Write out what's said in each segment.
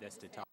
This to talk.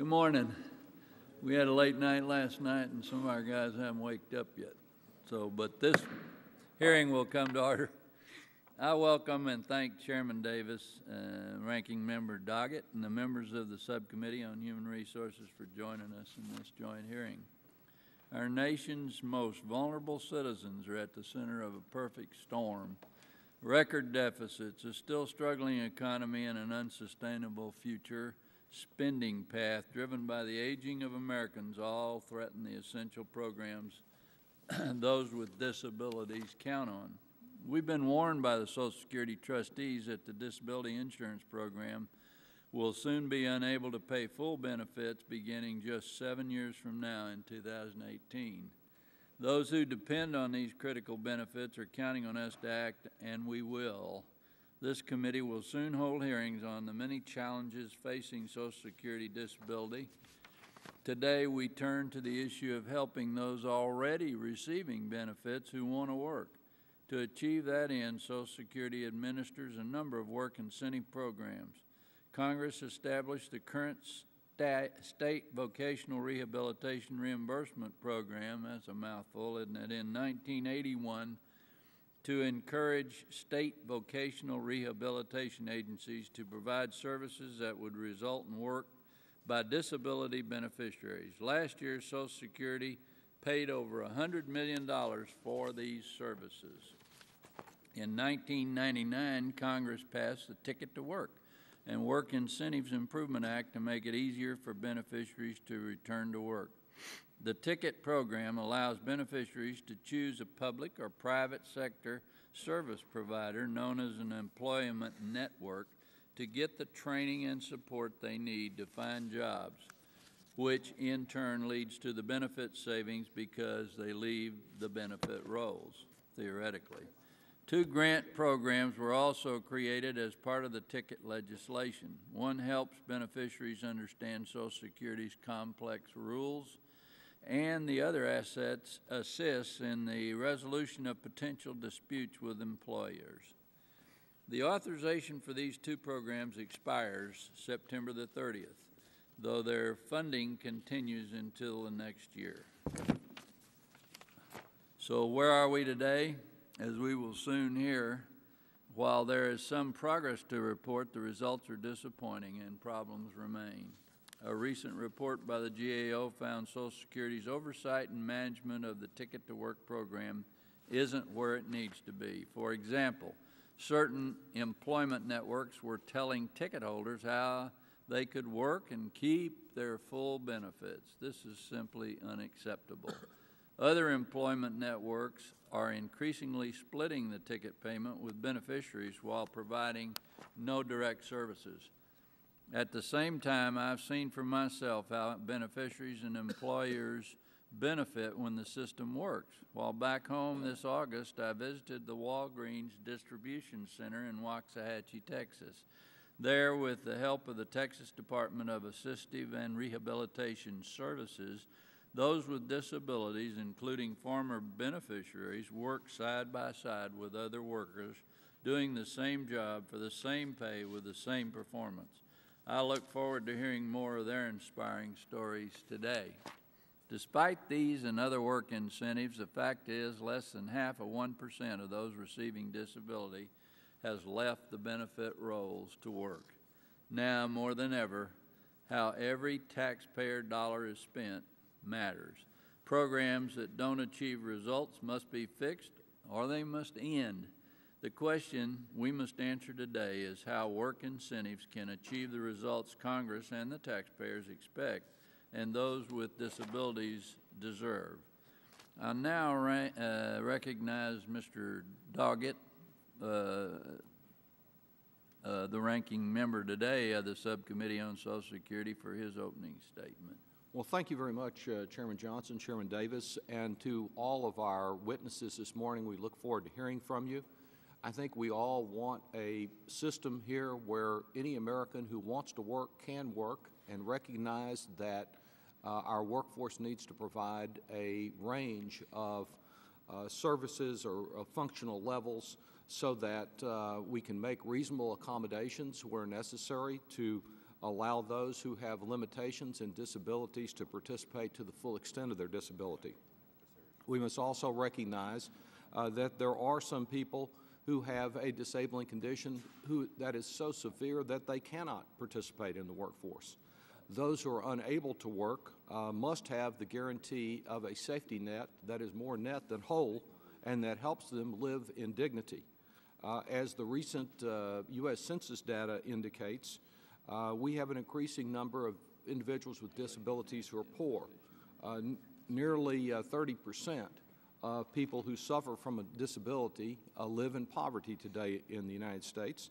Good morning. We had a late night last night, and some of our guys haven't waked up yet. But this hearing will come to order. I welcome and thank Chairman Davis, Ranking Member Doggett, and the members of the Subcommittee on Human Resources for joining us in this joint hearing. Our nation's most vulnerable citizens are at the center of a perfect storm. Record deficits, a still struggling economy, and an unsustainable future spending path driven by the aging of Americans all threaten the essential programs those with disabilities count on. We've been warned by the Social Security trustees that the disability insurance program will soon be unable to pay full benefits beginning just 7 years from now in 2018. Those who depend on these critical benefits are counting on us to act, and we will. This committee will soon hold hearings on the many challenges facing Social Security disability. Today, we turn to the issue of helping those already receiving benefits who want to work. To achieve that end, Social Security administers a number of work incentive programs. Congress established the current state vocational rehabilitation reimbursement program, that's a mouthful, isn't it, in 1981 to encourage state vocational rehabilitation agencies to provide services that would result in work by disability beneficiaries. Last year, Social Security paid over $100 million for these services. In 1999, Congress passed the Ticket to Work and Work Incentives Improvement Act to make it easier for beneficiaries to return to work. The Ticket program allows beneficiaries to choose a public or private sector service provider known as an employment network to get the training and support they need to find jobs, which in turn leads to the benefit savings because they leave the benefit rolls, theoretically. 2 grant programs were also created as part of the Ticket legislation. One helps beneficiaries understand Social Security's complex rules, and the other assists in the resolution of potential disputes with employers. The authorization for these 2 programs expires September the 30th, though their funding continues until the next year. So where are we today? As we will soon hear, while there is some progress to report, the results are disappointing and problems remain. A recent report by the GAO found Social Security's oversight and management of the Ticket to Work program isn't where it needs to be. For example, certain employment networks were telling ticket holders how they could work and keep their full benefits. This is simply unacceptable. Other employment networks are increasingly splitting the ticket payment with beneficiaries while providing no direct services. At the same time, I've seen for myself how beneficiaries and employers benefit when the system works. While back home this August, I visited the Walgreens Distribution Center in Waxahachie, Texas. There, with the help of the Texas Department of Assistive and Rehabilitation Services, those with disabilities, including former beneficiaries, work side by side with other workers doing the same job for the same pay with the same performance. I look forward to hearing more of their inspiring stories today. Despite these and other work incentives, the fact is less than 0.5% of those receiving disability has left the benefit rolls to work. Now more than ever, how every taxpayer dollar is spent matters. Programs that don't achieve results must be fixed or they must end. The question we must answer today is how work incentives can achieve the results Congress and the taxpayers expect and those with disabilities deserve. I now recognize Mr. Doggett, the ranking member today of the Subcommittee on Social Security, for his opening statement. Well, thank you very much, Chairman Johnson, Chairman Davis, and to all of our witnesses this morning. We look forward to hearing from you. I think we all want a system here where any American who wants to work can work, and recognize that our workforce needs to provide a range of services or functional levels so that we can make reasonable accommodations where necessary to allow those who have limitations and disabilities to participate to the full extent of their disability. We must also recognize that there are some people who have a disabling condition that is so severe that they cannot participate in the workforce. Those who are unable to work must have the guarantee of a safety net that is more net than whole and that helps them live in dignity. As the recent U.S. Census data indicates, we have an increasing number of individuals with disabilities who are poor. Nearly 30% of people who suffer from a disability live in poverty today in the United States.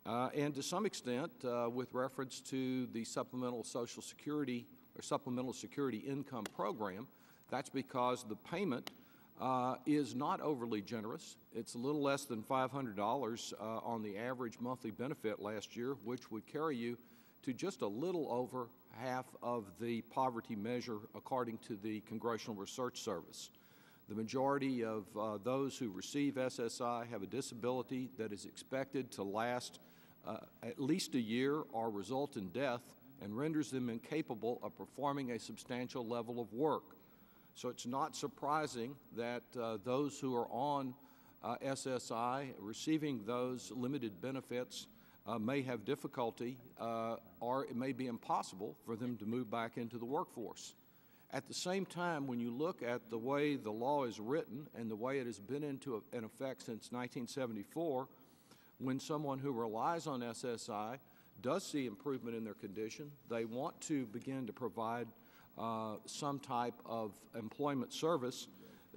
And to some extent, with reference to the Supplemental Social Security or Supplemental Security Income Program, that's because the payment is not overly generous. It's a little less than $500 on the average monthly benefit last year, which would carry you to just a little over half of the poverty measure according to the Congressional Research Service. The majority of those who receive SSI have a disability that is expected to last at least a year or result in death and renders them incapable of performing a substantial level of work. So it's not surprising that those who are on SSI receiving those limited benefits may have difficulty or it may be impossible for them to move back into the workforce. At the same time, when you look at the way the law is written and the way it has been in effect since 1974, when someone who relies on SSI does see improvement in their condition, they want to begin to provide some type of employment service,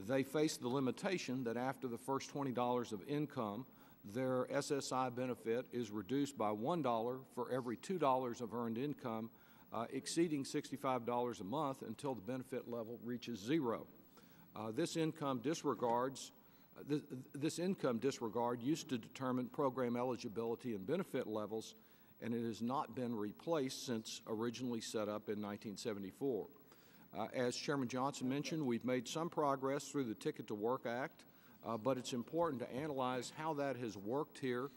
they face the limitation that after the first $20 of income, their SSI benefit is reduced by $1 for every $2 of earned income, exceeding $65 a month until the benefit level reaches zero. This income disregard used to determine program eligibility and benefit levels, and it has not been replaced since originally set up in 1974. As Chairman Johnson mentioned, we've made some progress through the Ticket to Work Act, but it's important to analyze how that has worked here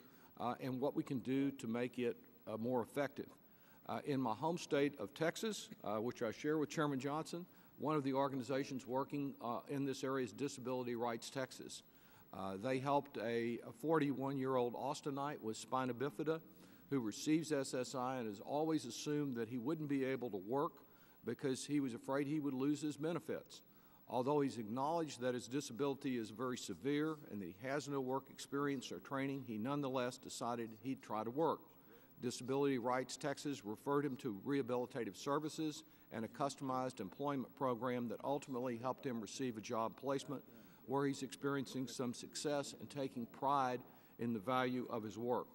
and what we can do to make it more effective. In my home state of Texas, which I share with Chairman Johnson, one of the organizations working in this area is Disability Rights Texas. They helped a 41-year-old Austinite with spina bifida who receives SSI and has always assumed that he wouldn't be able to work because he was afraid he would lose his benefits. Although he's acknowledged that his disability is very severe and that he has no work experience or training, he nonetheless decided he'd try to work. Disability Rights Texas referred him to rehabilitative services and a customized employment program that ultimately helped him receive a job placement where he's experiencing some success and taking pride in the value of his work.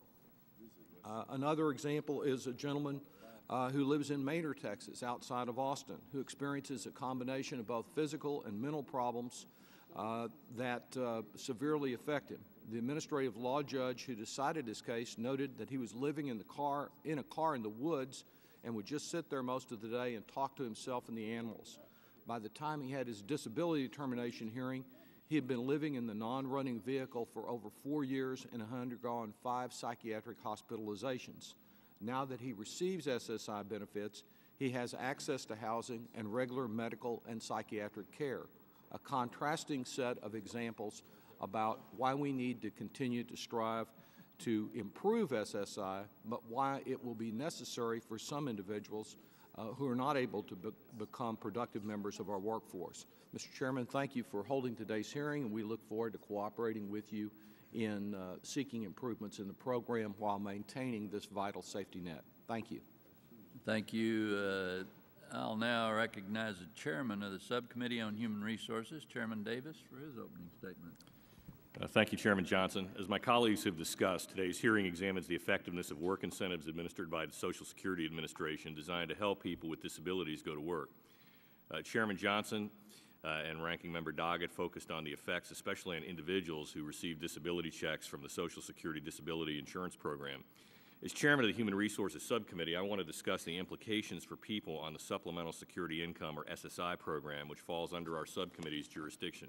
Another example is a gentleman who lives in Maynard, Texas, outside of Austin, who experiences a combination of both physical and mental problems that severely affect him. The administrative law judge who decided his case noted that he was living in a car in the woods and would just sit there most of the day and talk to himself and the animals. By the time he had his disability determination hearing, he had been living in the non-running vehicle for over 4 years and had undergone 5 psychiatric hospitalizations. Now that he receives SSI benefits, he has access to housing and regular medical and psychiatric care, a contrasting set of examples about why we need to continue to strive to improve SSI, but why it will be necessary for some individuals who are not able to become productive members of our workforce. Mr. Chairman, thank you for holding today's hearing, and we look forward to cooperating with you in seeking improvements in the program while maintaining this vital safety net. Thank you. Thank you. I'll now recognize the chairman of the Subcommittee on Human Resources, Chairman Davis, for his opening statement. Thank you, Chairman Johnson. As my colleagues have discussed, today's hearing examines the effectiveness of work incentives administered by the Social Security Administration designed to help people with disabilities go to work. Chairman Johnson and Ranking Member Doggett focused on the effects, especially on individuals who receive disability checks from the Social Security Disability Insurance Program. As Chairman of the Human Resources Subcommittee, I want to discuss the implications for people on the Supplemental Security Income, or SSI, program, which falls under our subcommittee's jurisdiction.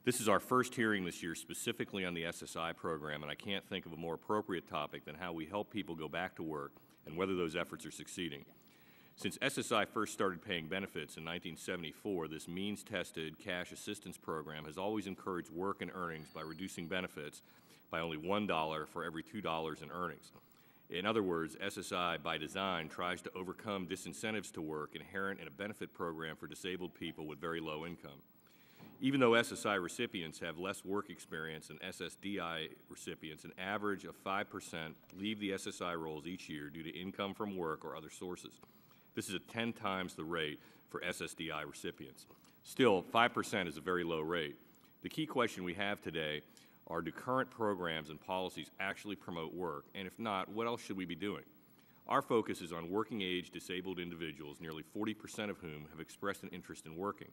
This is our first hearing this year specifically on the SSI program, and I can't think of a more appropriate topic than how we help people go back to work and whether those efforts are succeeding. Since SSI first started paying benefits in 1974, this means-tested cash assistance program has always encouraged work and earnings by reducing benefits by only $1 for every $2 in earnings. In other words, SSI, by design, tries to overcome disincentives to work inherent in a benefit program for disabled people with very low income. Even though SSI recipients have less work experience than SSDI recipients, an average of 5% leave the SSI rolls each year due to income from work or other sources. This is at 10 times the rate for SSDI recipients. Still, 5% is a very low rate. The key question we have today are, do current programs and policies actually promote work? And if not, what else should we be doing? Our focus is on working-age disabled individuals, nearly 40% of whom have expressed an interest in working.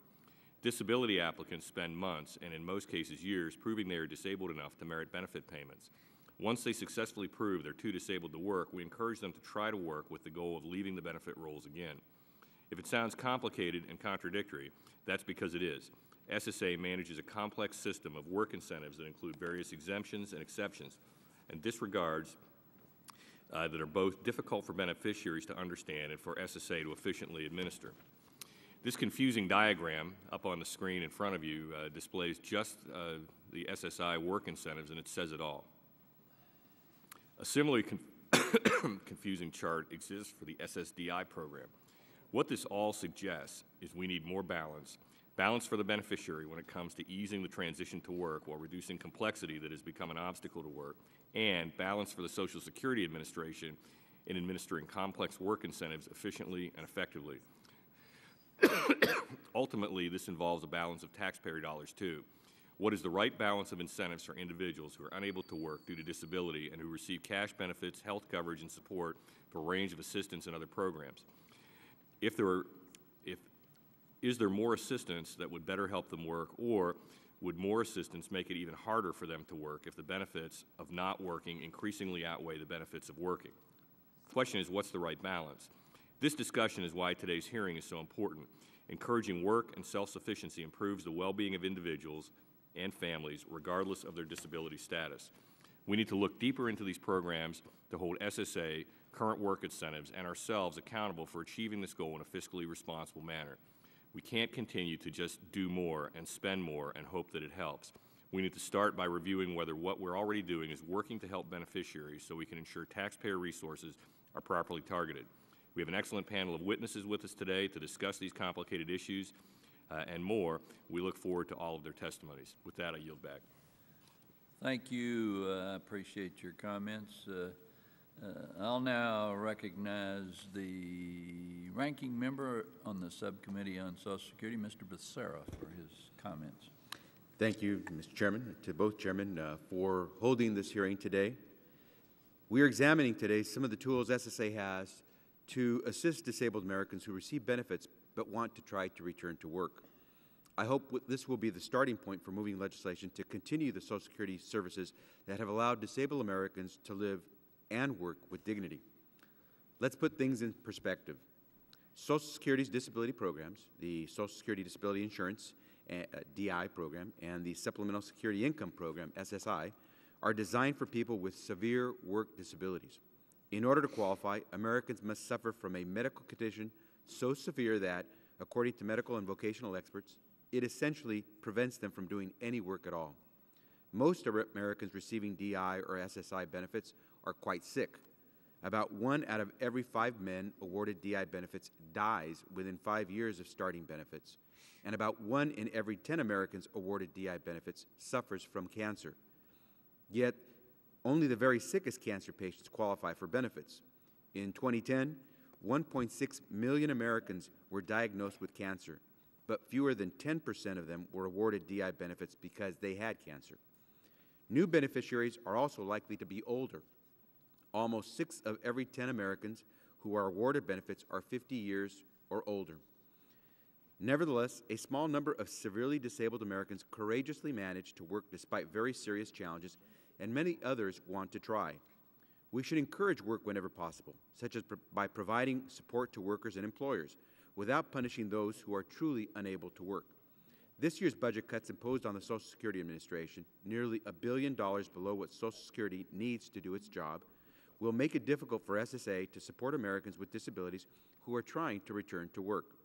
Disability applicants spend months, and in most cases years, proving they are disabled enough to merit benefit payments. Once they successfully prove they're too disabled to work, we encourage them to try to work with the goal of leaving the benefit rolls again. If it sounds complicated and contradictory, that's because it is. SSA manages a complex system of work incentives that include various exemptions and exceptions and disregards that are both difficult for beneficiaries to understand and for SSA to efficiently administer. This confusing diagram up on the screen in front of you displays just the SSI work incentives, and it says it all. A similarly confusing chart exists for the SSDI program. What this all suggests is we need more balance for the beneficiary when it comes to easing the transition to work while reducing complexity that has become an obstacle to work, and balance for the Social Security Administration in administering complex work incentives efficiently and effectively. Ultimately, this involves a balance of taxpayer dollars too. What is the right balance of incentives for individuals who are unable to work due to disability and who receive cash benefits, health coverage, and support for a range of assistance and other programs? Is there more assistance that would better help them work, or would more assistance make it even harder for them to work if the benefits of not working increasingly outweigh the benefits of working? The question is, what's the right balance? This discussion is why today's hearing is so important. Encouraging work and self-sufficiency improves the well-being of individuals and families, regardless of their disability status. We need to look deeper into these programs to hold SSA, current work incentives, and ourselves accountable for achieving this goal in a fiscally responsible manner. We can't continue to just do more and spend more and hope that it helps. We need to start by reviewing whether what we're already doing is working to help beneficiaries so we can ensure taxpayer resources are properly targeted. We have an excellent panel of witnesses with us today to discuss these complicated issues and more. We look forward to all of their testimonies. With that, I yield back. Thank you. I appreciate your comments. I'll now recognize the ranking member on the Subcommittee on Social Security, Mr. Becerra, for his comments. Thank you, Mr. Chairman, to both chairmen for holding this hearing today. We are examining today some of the tools SSA has to assist disabled Americans who receive benefits but want to try to return to work. I hope this will be the starting point for moving legislation to continue the Social Security services that have allowed disabled Americans to live and work with dignity. Let's put things in perspective. Social Security's disability programs, the Social Security Disability Insurance DI program, and the Supplemental Security Income Program, SSI, are designed for people with severe work disabilities. In order to qualify, Americans must suffer from a medical condition so severe that, according to medical and vocational experts, it essentially prevents them from doing any work at all. Most Americans receiving DI or SSI benefits are quite sick. About 1 out of every 5 men awarded DI benefits dies within 5 years of starting benefits, and about 1 in every 10 Americans awarded DI benefits suffers from cancer. Yet, only the very sickest cancer patients qualify for benefits. In 2010, 1.6 million Americans were diagnosed with cancer, but fewer than 10% of them were awarded DI benefits because they had cancer. New beneficiaries are also likely to be older. Almost 6 of every 10 Americans who are awarded benefits are 50 years or older. Nevertheless, a small number of severely disabled Americans courageously manage to work despite very serious challenges, and many others want to try. We should encourage work whenever possible, such as by providing support to workers and employers, without punishing those who are truly unable to work. This year's budget cuts imposed on the Social Security Administration, nearly $1 billion below what Social Security needs to do its job, will make it difficult for SSA to support Americans with disabilities who are trying to return to work.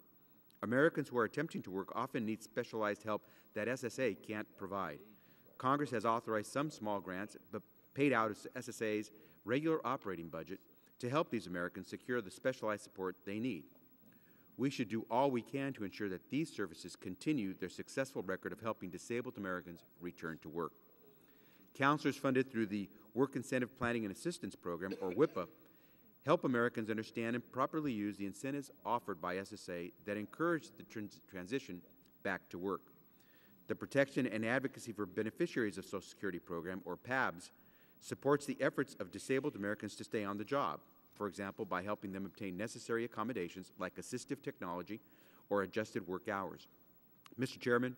Americans who are attempting to work often need specialized help that SSA can't provide. Congress has authorized some small grants, but paid out of SSA's regular operating budget to help these Americans secure the specialized support they need. We should do all we can to ensure that these services continue their successful record of helping disabled Americans return to work. Counselors funded through the Work Incentive Planning and Assistance Program, or WIPA, help Americans understand and properly use the incentives offered by SSA that encourage the transition back to work. The Protection and Advocacy for Beneficiaries of Social Security Program, or PABS, supports the efforts of disabled Americans to stay on the job, for example, by helping them obtain necessary accommodations like assistive technology or adjusted work hours. Mr. Chairman,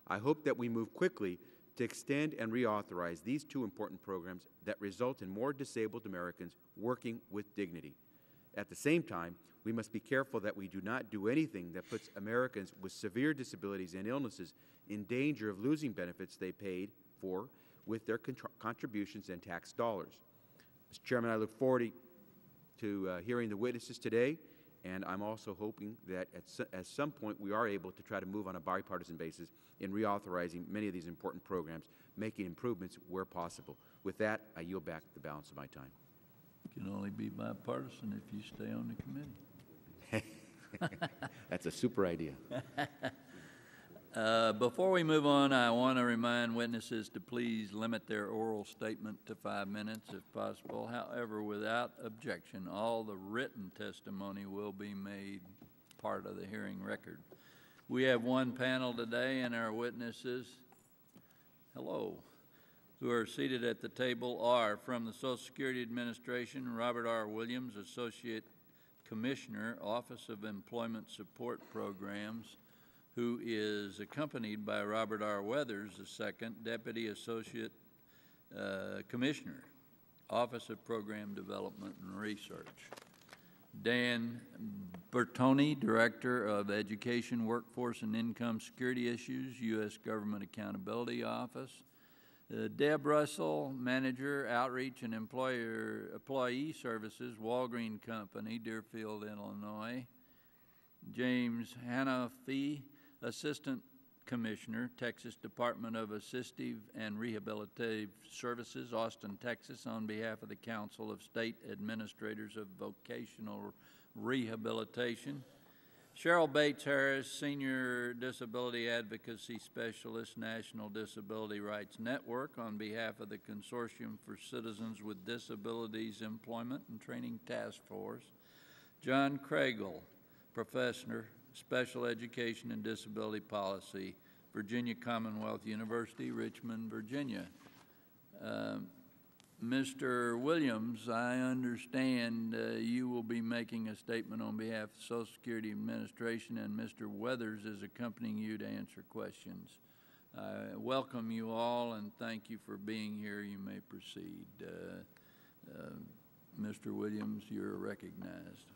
I hope that we move quickly to extend and reauthorize these two important programs that result in more disabled Americans working with dignity. At the same time, we must be careful that we do not do anything that puts Americans with severe disabilities and illnesses in danger of losing benefits they paid for with their contributions and tax dollars. Mr. Chairman, I look forward to hearing the witnesses today, and I'm also hoping that at some point we are able to try to move on a bipartisan basis in reauthorizing many of these important programs, making improvements where possible. With that, I yield back the balance of my time. Can only be bipartisan if you stay on the committee. That's a super idea. Before we move on, I want to remind witnesses to please limit their oral statement to 5 minutes if possible. However, without objection, all the written testimony will be made part of the hearing record. We have one panel today, and our witnesses, hello, who are seated at the table are from the Social Security Administration, Robert R. Williams, Associate Commissioner, Office of Employment Support Programs, who is accompanied by Robert R. Weathers, II, Deputy Associate Commissioner, Office of Program Development and Research. Dan Bertoni, Director of Education, Workforce, and Income Security Issues, U.S. Government Accountability Office. Deb Russell, Manager, Outreach and Employee Services, Walgreen Company, Deerfield, Illinois. James Hanafi, Assistant Commissioner, Texas Department of Assistive and Rehabilitative Services, Austin, Texas, on behalf of the Council of State Administrators of Vocational Rehabilitation. Cheryl Bates Harris, Senior Disability Advocacy Specialist, National Disability Rights Network, on behalf of the Consortium for Citizens with Disabilities Employment and Training Task Force. John Craigle, Professor, Special Education and Disability Policy, Virginia Commonwealth University, Richmond, Virginia. Mr. Williams, I understand you will be making a statement on behalf of the Social Security Administration, and Mr. Weathers is accompanying you to answer questions. I welcome you all and thank you for being here. You may proceed. Mr. Williams, you're recognized.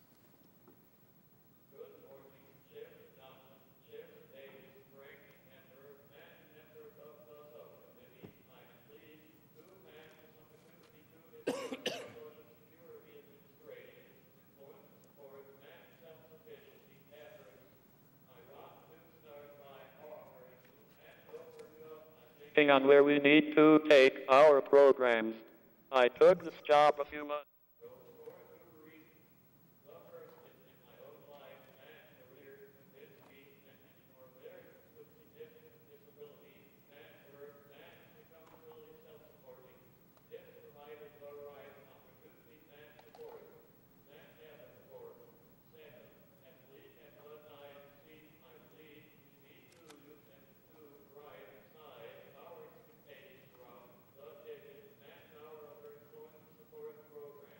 On where we need to take our programs. I took this job a few months ago for two reasons. The first is in my own life and career convinced me that for Americans with significant disabilities and work and become fully self-supporting, if provided the right opportunities and support, and heaven for. Second, at least as what I see, I believe we need to use them to right side our expectations from the digit and our other employment support program.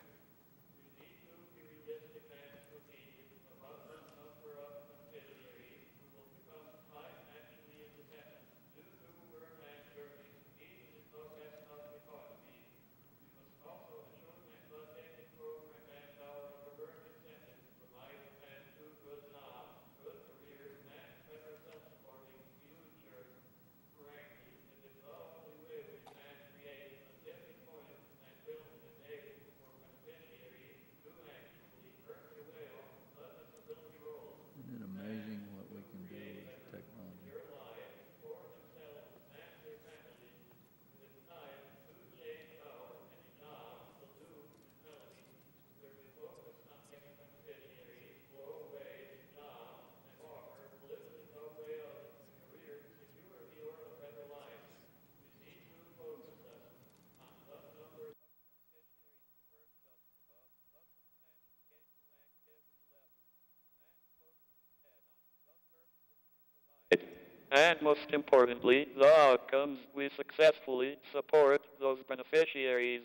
And most importantly, the outcomes we successfully support those beneficiaries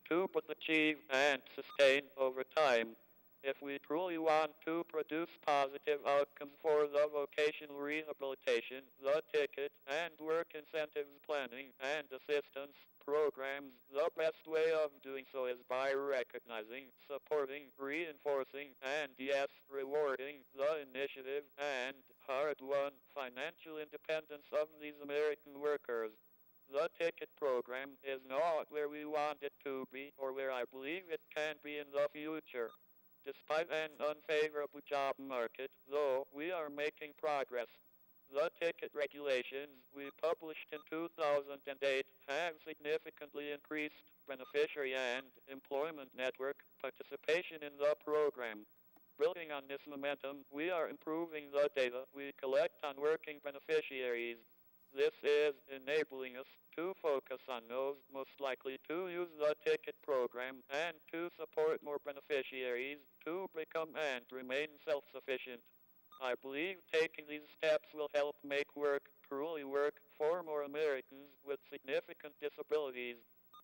to both achieve and sustain over time. If we truly want to produce positive outcomes for the vocational rehabilitation, the ticket and work incentives planning and assistance programs, the best way of doing so is by recognizing, supporting, reinforcing, and yes, rewarding the initiative and hard-won financial independence of these American workers. The ticket program is not where we want it to be or where I believe it can be in the future. Despite an unfavorable job market, though, we are making progress. The ticket regulations we published in 2008 have significantly increased beneficiary and employment network participation in the program. Building on this momentum, we are improving the data we collect on working beneficiaries. This is enabling us to focus on those most likely to use the ticket program and to support more beneficiaries to become and remain self-sufficient. I believe taking these steps will help make work truly work for more Americans with significant disabilities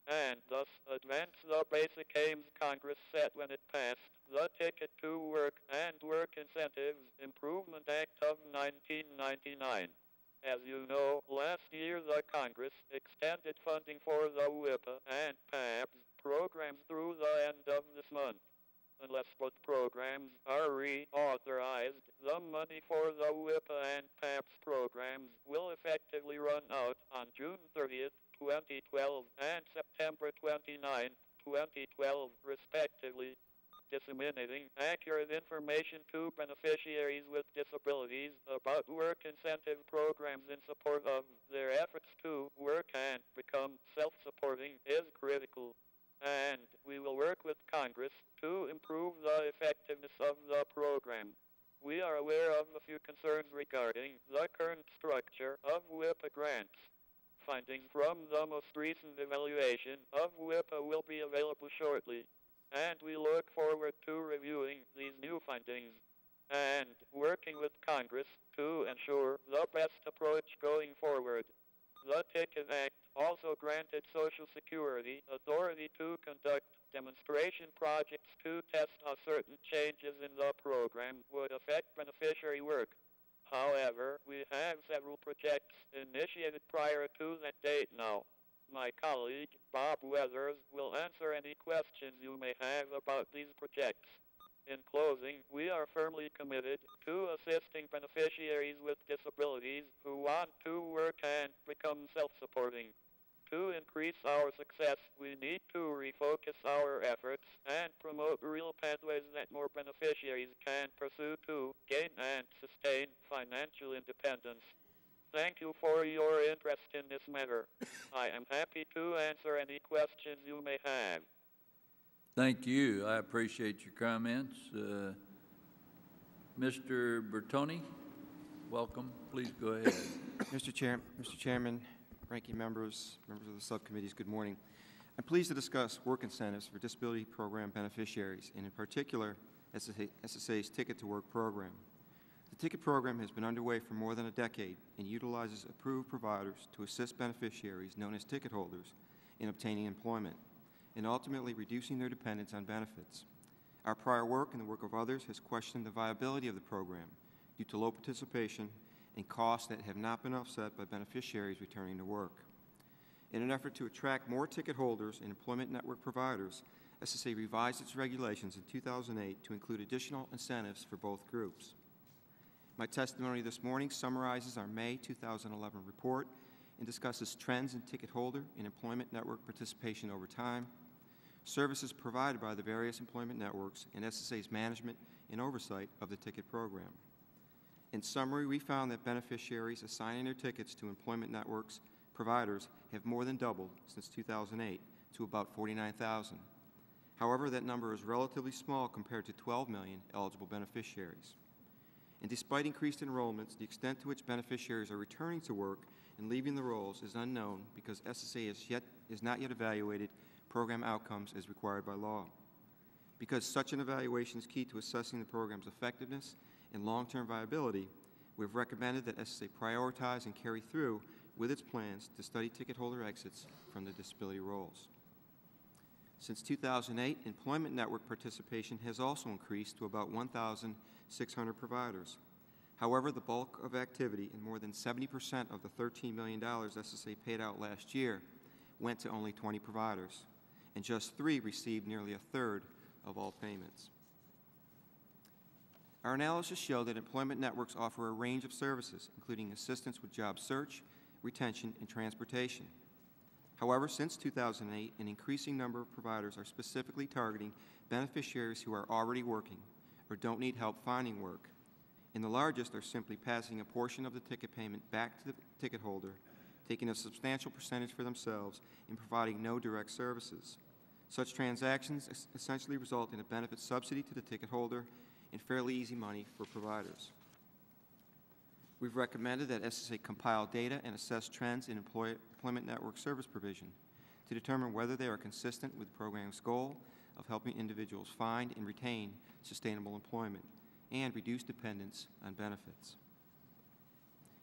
and thus advance the basic aims Congress set when it passed the Ticket to Work and Work Incentives Improvement Act of 1999. As you know, last year the Congress extended funding for the WIPA and PABS programs through the end of this month. Unless both programs are reauthorized, the money for the WIPA and PABS programs will effectively run out on June 30th, 2012 and September 29, 2012, respectively. Disseminating accurate information to beneficiaries with disabilities about work incentive programs in support of their efforts to work and become self-supporting is critical. And we will work with Congress to improve the effectiveness of the program. We are aware of a few concerns regarding the current structure of WIPA grants. Findings from the most recent evaluation of WIPA will be available shortly, and we look forward to reviewing these new findings and working with Congress to ensure the best approach going forward. The Ticket Act also granted Social Security authority to conduct demonstration projects to test how certain changes in the program would affect beneficiary work. However, we have several projects initiated prior to that date now. My colleague, Bob Weathers, will answer any questions you may have about these projects. In closing, we are firmly committed to assisting beneficiaries with disabilities who want to work and become self-supporting. To increase our success, we need to refocus our efforts and promote real pathways that more beneficiaries can pursue to gain and sustain financial independence. Thank you for your interest in this matter. I am happy to answer any questions you may have. Thank you. I appreciate your comments. Mr. Bertoni, welcome. Please go ahead. Mr. Chairman, ranking members of the subcommittees, good morning. I'm pleased to discuss work incentives for disability program beneficiaries, and in particular, SSA's Ticket to Work program. The Ticket program has been underway for more than a decade and utilizes approved providers to assist beneficiaries, known as ticket holders, in obtaining employment and ultimately reducing their dependence on benefits. Our prior work and the work of others has questioned the viability of the program due to low participation and costs that have not been offset by beneficiaries returning to work. In an effort to attract more ticket holders and employment network providers, SSA revised its regulations in 2008 to include additional incentives for both groups. My testimony this morning summarizes our May 2011 report and discusses trends in ticket holder and employment network participation over time, services provided by the various employment networks, and SSA's management and oversight of the ticket program. In summary, we found that beneficiaries assigning their tickets to employment networks providers have more than doubled since 2008 to about 49,000. However, that number is relatively small compared to 12 million eligible beneficiaries. And despite increased enrollments, the extent to which beneficiaries are returning to work and leaving the rolls is unknown because SSA is not yet evaluated program outcomes as required by law. Because such an evaluation is key to assessing the program's effectiveness and long-term viability, We have recommended that SSA prioritize and carry through with its plans to study ticket holder exits from the disability rolls. Since 2008, employment network participation has also increased to about 1,600 providers. However, the bulk of activity, and more than 70% of the $13 million SSA paid out last year, went to only 20 providers, and just 3 received nearly a third of all payments. Our analysis showed that employment networks offer a range of services, including assistance with job search, retention, and transportation. However, since 2008, an increasing number of providers are specifically targeting beneficiaries who are already working or don't need help finding work, and the largest are simply passing a portion of the ticket payment back to the ticket holder, taking a substantial percentage for themselves, and providing no direct services. Such transactions essentially result in a benefit subsidy to the ticket holder and fairly easy money for providers. We've recommended that SSA compile data and assess trends in employment network service provision to determine whether they are consistent with the program's goal of helping individuals find and retain sustainable employment and reduce dependence on benefits.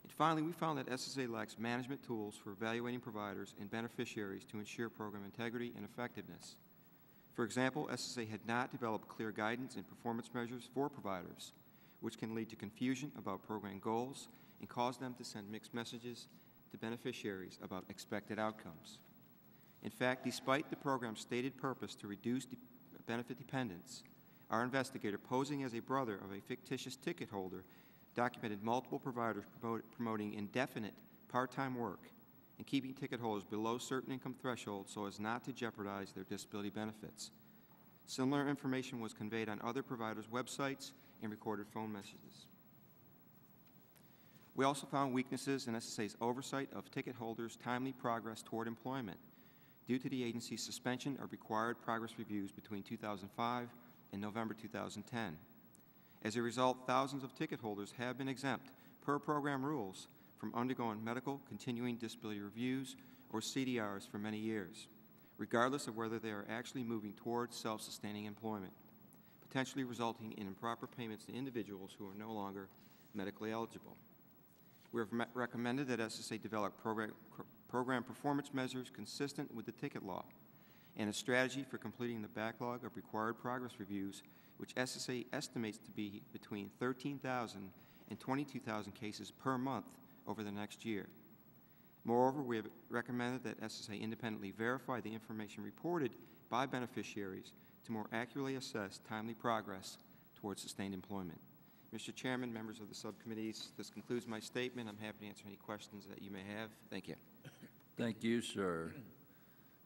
And finally, we found that SSA lacks management tools for evaluating providers and beneficiaries to ensure program integrity and effectiveness. For example, SSA had not developed clear guidance and performance measures for providers, which can lead to confusion about program goals and cause them to send mixed messages to beneficiaries about expected outcomes. In fact, despite the program's stated purpose to reduce benefit dependence, our investigator, posing as a brother of a fictitious ticket holder, documented multiple providers promoting indefinite part-time work and keeping ticket holders below certain income thresholds so as not to jeopardize their disability benefits. Similar information was conveyed on other providers' websites and recorded phone messages. We also found weaknesses in SSA's oversight of ticket holders' timely progress toward employment due to the agency's suspension of required progress reviews between 2005 and November 2010. As a result, thousands of ticket holders have been exempt, per program rules, from undergoing medical continuing disability reviews or CDRs for many years, regardless of whether they are actually moving towards self-sustaining employment, potentially resulting in improper payments to individuals who are no longer medically eligible. We have recommended that SSA develop program performance measures consistent with the ticket law and a strategy for completing the backlog of required progress reviews, which SSA estimates to be between 13,000 and 22,000 cases per month over the next year. Moreover, we have recommended that SSA independently verify the information reported by beneficiaries to more accurately assess timely progress towards sustained employment. Mr. Chairman, members of the subcommittees, this concludes my statement. I'm happy to answer any questions that you may have. Thank you. Thank you, sir.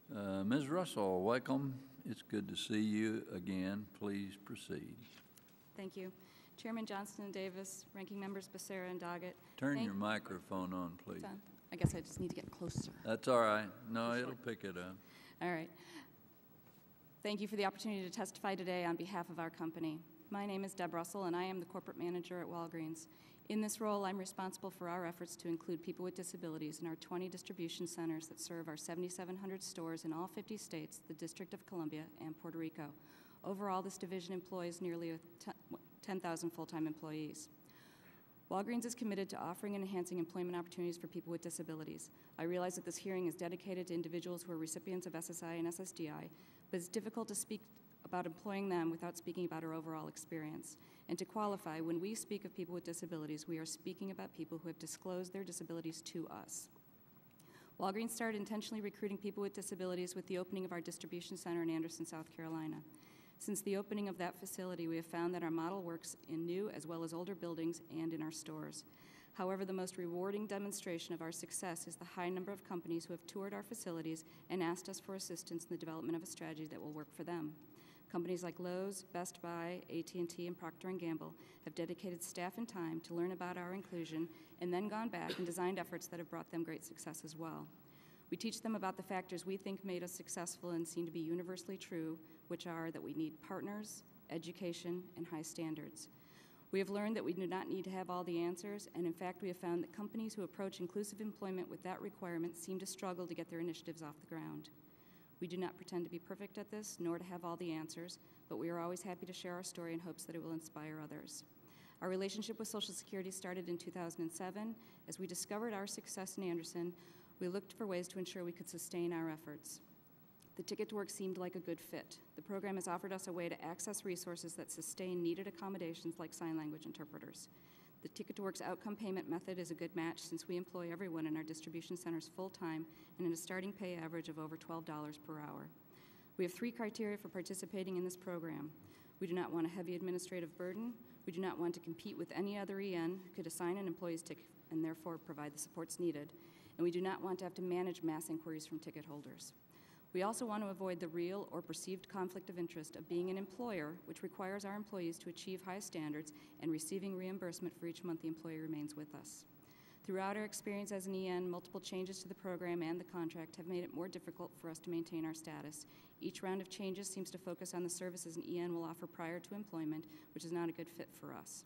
Ms. Russell, welcome. It's good to see you again. Please proceed. Thank you. Chairman Johnston and Davis, Ranking Members Becerra and Doggett. Turn your microphone on, please. I guess I just need to get closer. That's all right. No, it'll pick it up. All right. Thank you for the opportunity to testify today on behalf of our company. My name is Deb Russell, and I am the corporate manager at Walgreens. In this role, I'm responsible for our efforts to include people with disabilities in our 20 distribution centers that serve our 7,700 stores in all 50 states, the District of Columbia, and Puerto Rico. Overall, this division employs nearly 10,000 full-time employees. Walgreens is committed to offering and enhancing employment opportunities for people with disabilities. I realize that this hearing is dedicated to individuals who are recipients of SSI and SSDI, but it's difficult to speak about employing them without speaking about our overall experience. And to qualify, when we speak of people with disabilities, we are speaking about people who have disclosed their disabilities to us. Walgreens started intentionally recruiting people with disabilities with the opening of our distribution center in Anderson, South Carolina. Since the opening of that facility, we have found that our model works in new as well as older buildings and in our stores. However, the most rewarding demonstration of our success is the high number of companies who have toured our facilities and asked us for assistance in the development of a strategy that will work for them. Companies like Lowe's, Best Buy, AT&T, and Procter & Gamble have dedicated staff and time to learn about our inclusion and then gone back and designed efforts that have brought them great success as well. We teach them about the factors we think made us successful and seem to be universally true, which are that we need partners, education, and high standards. We have learned that we do not need to have all the answers, and in fact, we have found that companies who approach inclusive employment with that requirement seem to struggle to get their initiatives off the ground. We do not pretend to be perfect at this, nor to have all the answers, but we are always happy to share our story in hopes that it will inspire others. Our relationship with Social Security started in 2007. As we discovered our success in Anderson, we looked for ways to ensure we could sustain our efforts. The Ticket to Work seemed like a good fit. The program has offered us a way to access resources that sustain needed accommodations like sign language interpreters. The Ticket to Work's outcome payment method is a good match since we employ everyone in our distribution centers full-time and at a starting pay average of over $12 per hour. We have 3 criteria for participating in this program. We do not want a heavy administrative burden. We do not want to compete with any other EN who could assign an employee's ticket and therefore provide the supports needed. And we do not want to have to manage mass inquiries from ticket holders. We also want to avoid the real or perceived conflict of interest of being an employer, which requires our employees to achieve high standards and receiving reimbursement for each month the employee remains with us. Throughout our experience as an EN, multiple changes to the program and the contract have made it more difficult for us to maintain our status. Each round of changes seems to focus on the services an EN will offer prior to employment, which is not a good fit for us.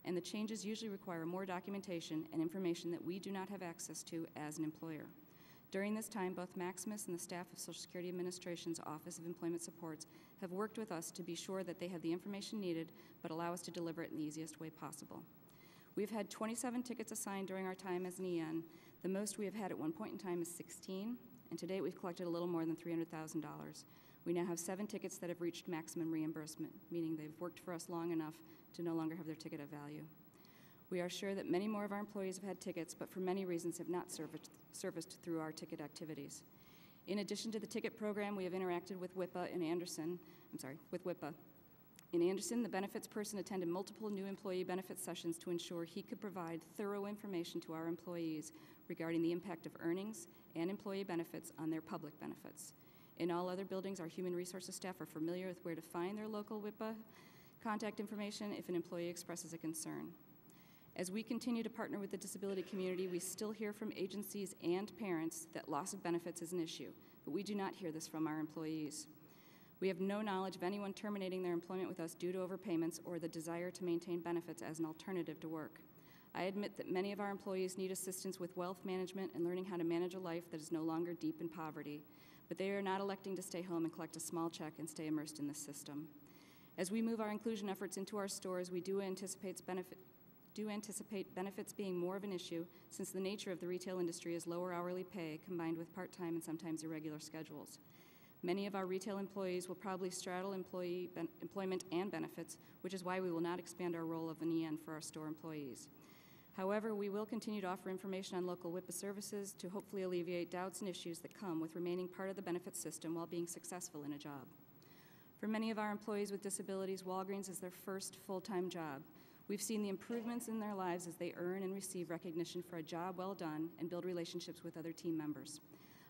And the changes usually require more documentation and information that we do not have access to as an employer. During this time, both Maximus and the staff of Social Security Administration's Office of Employment Supports have worked with us to be sure that they have the information needed, but allow us to deliver it in the easiest way possible. We've had 27 tickets assigned during our time as an EN. The most we have had at one point in time is 16, and to date we've collected a little more than $300,000. We now have 7 tickets that have reached maximum reimbursement, meaning they've worked for us long enough to no longer have their ticket of value. We are sure that many more of our employees have had tickets, but for many reasons have not serviced through our ticket activities. In addition to the ticket program, we have interacted with WIPA in Anderson. In Anderson, the benefits person attended multiple new employee benefits sessions to ensure he could provide thorough information to our employees regarding the impact of earnings and employee benefits on their public benefits. In all other buildings, our human resources staff are familiar with where to find their local WIPA contact information if an employee expresses a concern. As we continue to partner with the disability community, we still hear from agencies and parents that loss of benefits is an issue, but we do not hear this from our employees. We have no knowledge of anyone terminating their employment with us due to overpayments or the desire to maintain benefits as an alternative to work. I admit that many of our employees need assistance with wealth management and learning how to manage a life that is no longer deep in poverty, but they are not electing to stay home and collect a small check and stay immersed in this system. As we move our inclusion efforts into our stores, we do anticipate benefits being more of an issue since the nature of the retail industry is lower hourly pay combined with part-time and sometimes irregular schedules. Many of our retail employees will probably straddle employment and benefits, which is why we will not expand our role of an EN for our store employees. However, we will continue to offer information on local WIPA services to hopefully alleviate doubts and issues that come with remaining part of the benefits system while being successful in a job. For many of our employees with disabilities, Walgreens is their first full-time job. We've seen the improvements in their lives as they earn and receive recognition for a job well done and build relationships with other team members.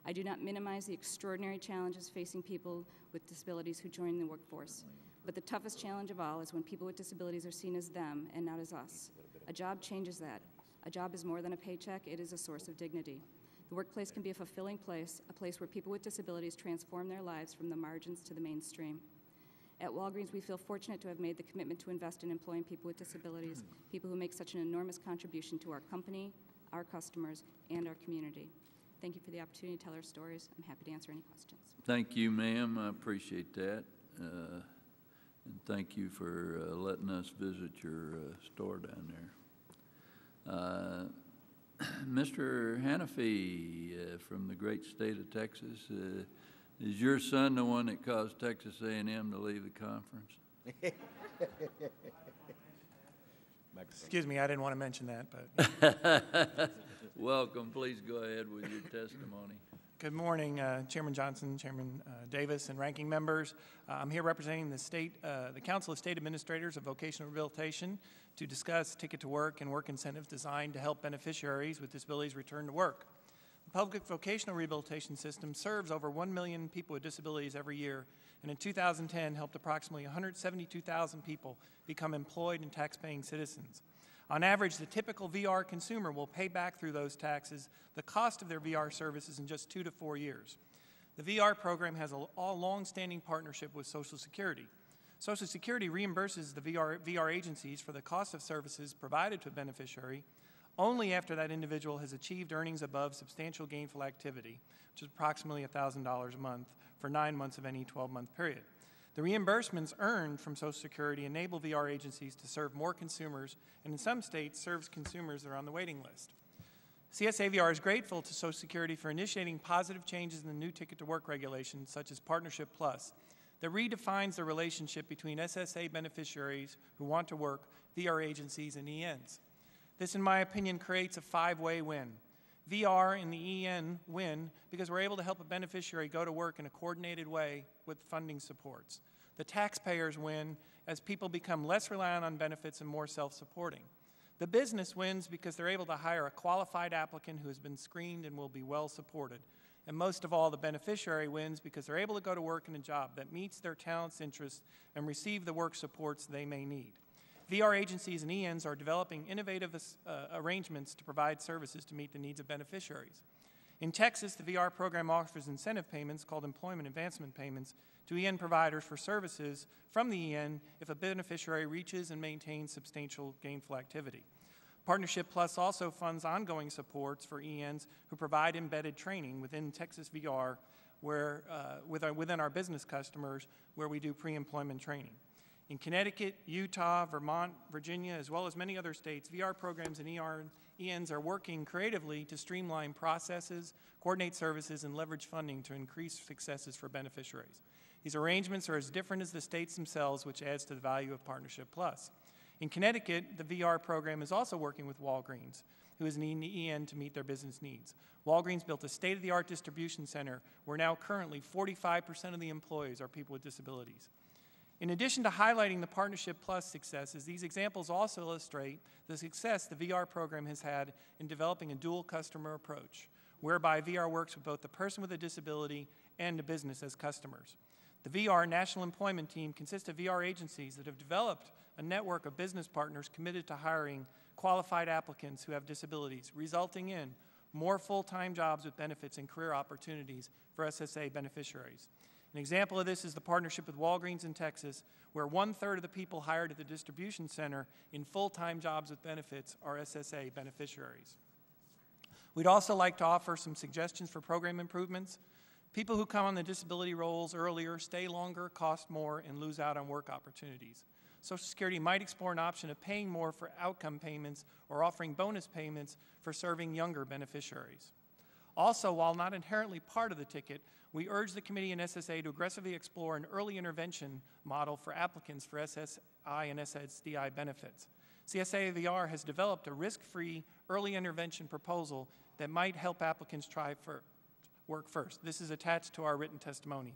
I do not minimize the extraordinary challenges facing people with disabilities who join the workforce, but the toughest challenge of all is when people with disabilities are seen as them and not as us. A job changes that. A job is more than a paycheck, it is a source of dignity. The workplace can be a fulfilling place, a place where people with disabilities transform their lives from the margins to the mainstream. At Walgreens, we feel fortunate to have made the commitment to invest in employing people with disabilities, people who make such an enormous contribution to our company, our customers, and our community. Thank you for the opportunity to tell our stories. I'm happy to answer any questions. Thank you, ma'am. I appreciate that. And thank you for letting us visit your store down there. Mr. Hannafy from the great state of Texas, is your son the one that caused Texas A&M to leave the conference? Excuse me, I didn't want to mention that, but. Welcome. Please go ahead with your testimony. Good morning, Chairman Johnson, Chairman Davis, and ranking members. I'm here representing the Council of State Administrators of Vocational Rehabilitation to discuss Ticket to Work and work incentives designed to help beneficiaries with disabilities return to work. The public vocational rehabilitation system serves over 1 million people with disabilities every year, and in 2010 helped approximately 172,000 people become employed and tax-paying citizens. On average, the typical VR consumer will pay back through those taxes the cost of their VR services in just 2 to 4 years. The VR program has a long-standing partnership with Social Security. Social Security reimburses the VR agencies for the cost of services provided to a beneficiary only after that individual has achieved earnings above substantial gainful activity, which is approximately $1,000 a month for 9 months of any 12-month period. The reimbursements earned from Social Security enable VR agencies to serve more consumers, and in some states serves consumers that are on the waiting list. CSA VR is grateful to Social Security for initiating positive changes in the new Ticket to Work regulations, such as Partnership Plus, that redefines the relationship between SSA beneficiaries who want to work, VR agencies, and ENs. This, in my opinion, creates a five-way win. VR and the EN win because we're able to help a beneficiary go to work in a coordinated way with funding supports. The taxpayers win as people become less reliant on benefits and more self-supporting. The business wins because they're able to hire a qualified applicant who has been screened and will be well supported. And most of all, the beneficiary wins because they're able to go to work in a job that meets their talents, interests, and receive the work supports they may need. VR agencies and ENs are developing innovative arrangements to provide services to meet the needs of beneficiaries. In Texas, the VR program offers incentive payments called employment advancement payments to EN providers for services from the EN if a beneficiary reaches and maintains substantial gainful activity. Partnership Plus also funds ongoing supports for ENs who provide embedded training within Texas VR within our business customers where we do pre-employment training. In Connecticut, Utah, Vermont, Virginia, as well as many other states, VR programs and ENs are working creatively to streamline processes, coordinate services, and leverage funding to increase successes for beneficiaries. These arrangements are as different as the states themselves, which adds to the value of Partnership Plus. In Connecticut, the VR program is also working with Walgreens, who is an EN to meet their business needs. Walgreens built a state-of-the-art distribution center where now currently 45% of the employees are people with disabilities. In addition to highlighting the Partnership Plus successes, these examples also illustrate the success the VR program has had in developing a dual customer approach, whereby VR works with both the person with a disability and the business as customers. The VR National Employment Team consists of VR agencies that have developed a network of business partners committed to hiring qualified applicants who have disabilities, resulting in more full-time jobs with benefits and career opportunities for SSA beneficiaries. An example of this is the partnership with Walgreens in Texas, where 1/3 of the people hired at the distribution center in full-time jobs with benefits are SSA beneficiaries. We'd also like to offer some suggestions for program improvements. People who come on the disability rolls earlier stay longer, cost more, and lose out on work opportunities. Social Security might explore an option of paying more for outcome payments or offering bonus payments for serving younger beneficiaries. Also, while not inherently part of the ticket, we urge the committee and SSA to aggressively explore an early intervention model for applicants for SSI and SSDI benefits. CSA VR has developed a risk-free early intervention proposal that might help applicants try work first. This is attached to our written testimony.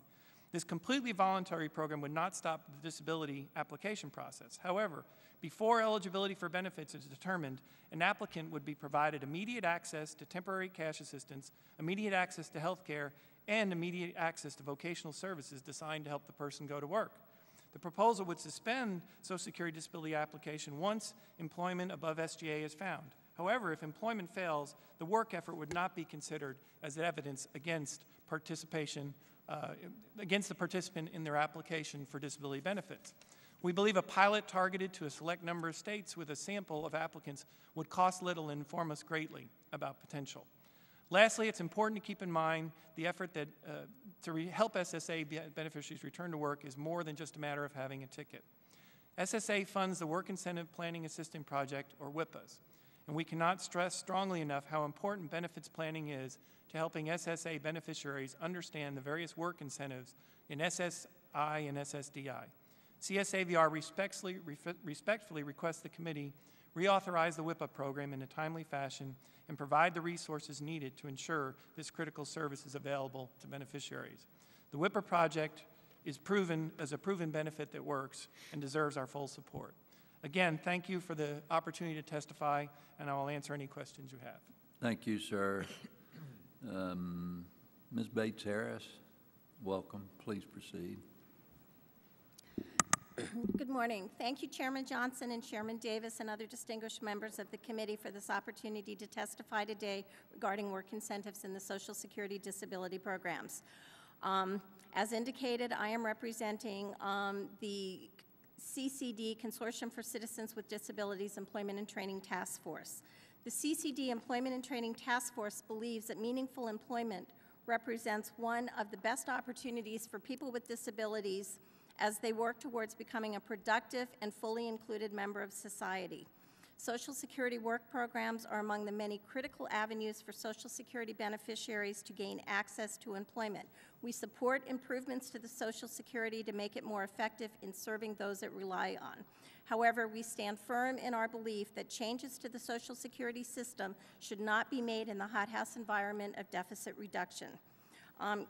This completely voluntary program would not stop the disability application process. However, before eligibility for benefits is determined, an applicant would be provided immediate access to temporary cash assistance, immediate access to health care, and immediate access to vocational services designed to help the person go to work. The proposal would suspend Social Security disability application once employment above SGA is found. However, if employment fails, the work effort would not be considered as evidence against participation, against the participant in their application for disability benefits. We believe a pilot targeted to a select number of states with a sample of applicants would cost little and inform us greatly about potential. Lastly, it's important to keep in mind the effort that to help SSA beneficiaries return to work is more than just a matter of having a ticket. SSA funds the Work Incentive Planning Assistance Project, or WIPAs, and we cannot stress strongly enough how important benefits planning is to helping SSA beneficiaries understand the various work incentives in SSI and SSDI. CSA VR respectfully requests the committee reauthorize the WIPA program in a timely fashion and provide the resources needed to ensure this critical service is available to beneficiaries. The WIPA project is proven as a proven benefit that works and deserves our full support. Again, thank you for the opportunity to testify, and I will answer any questions you have. Thank you, sir. Ms. Bates-Harris, welcome. Please proceed. Good morning. Thank you, Chairman Johnson and Chairman Davis and other distinguished members of the committee for this opportunity to testify today regarding work incentives in the Social Security disability programs. As indicated, I am representing the CCD, Consortium for Citizens with Disabilities Employment and Training Task Force. The CCD Employment and Training Task Force believes that meaningful employment represents one of the best opportunities for people with disabilities as they work towards becoming a productive and fully included member of society. Social Security work programs are among the many critical avenues for Social Security beneficiaries to gain access to employment. We support improvements to the Social Security to make it more effective in serving those it rely on. However, we stand firm in our belief that changes to the Social Security system should not be made in the hothouse environment of deficit reduction.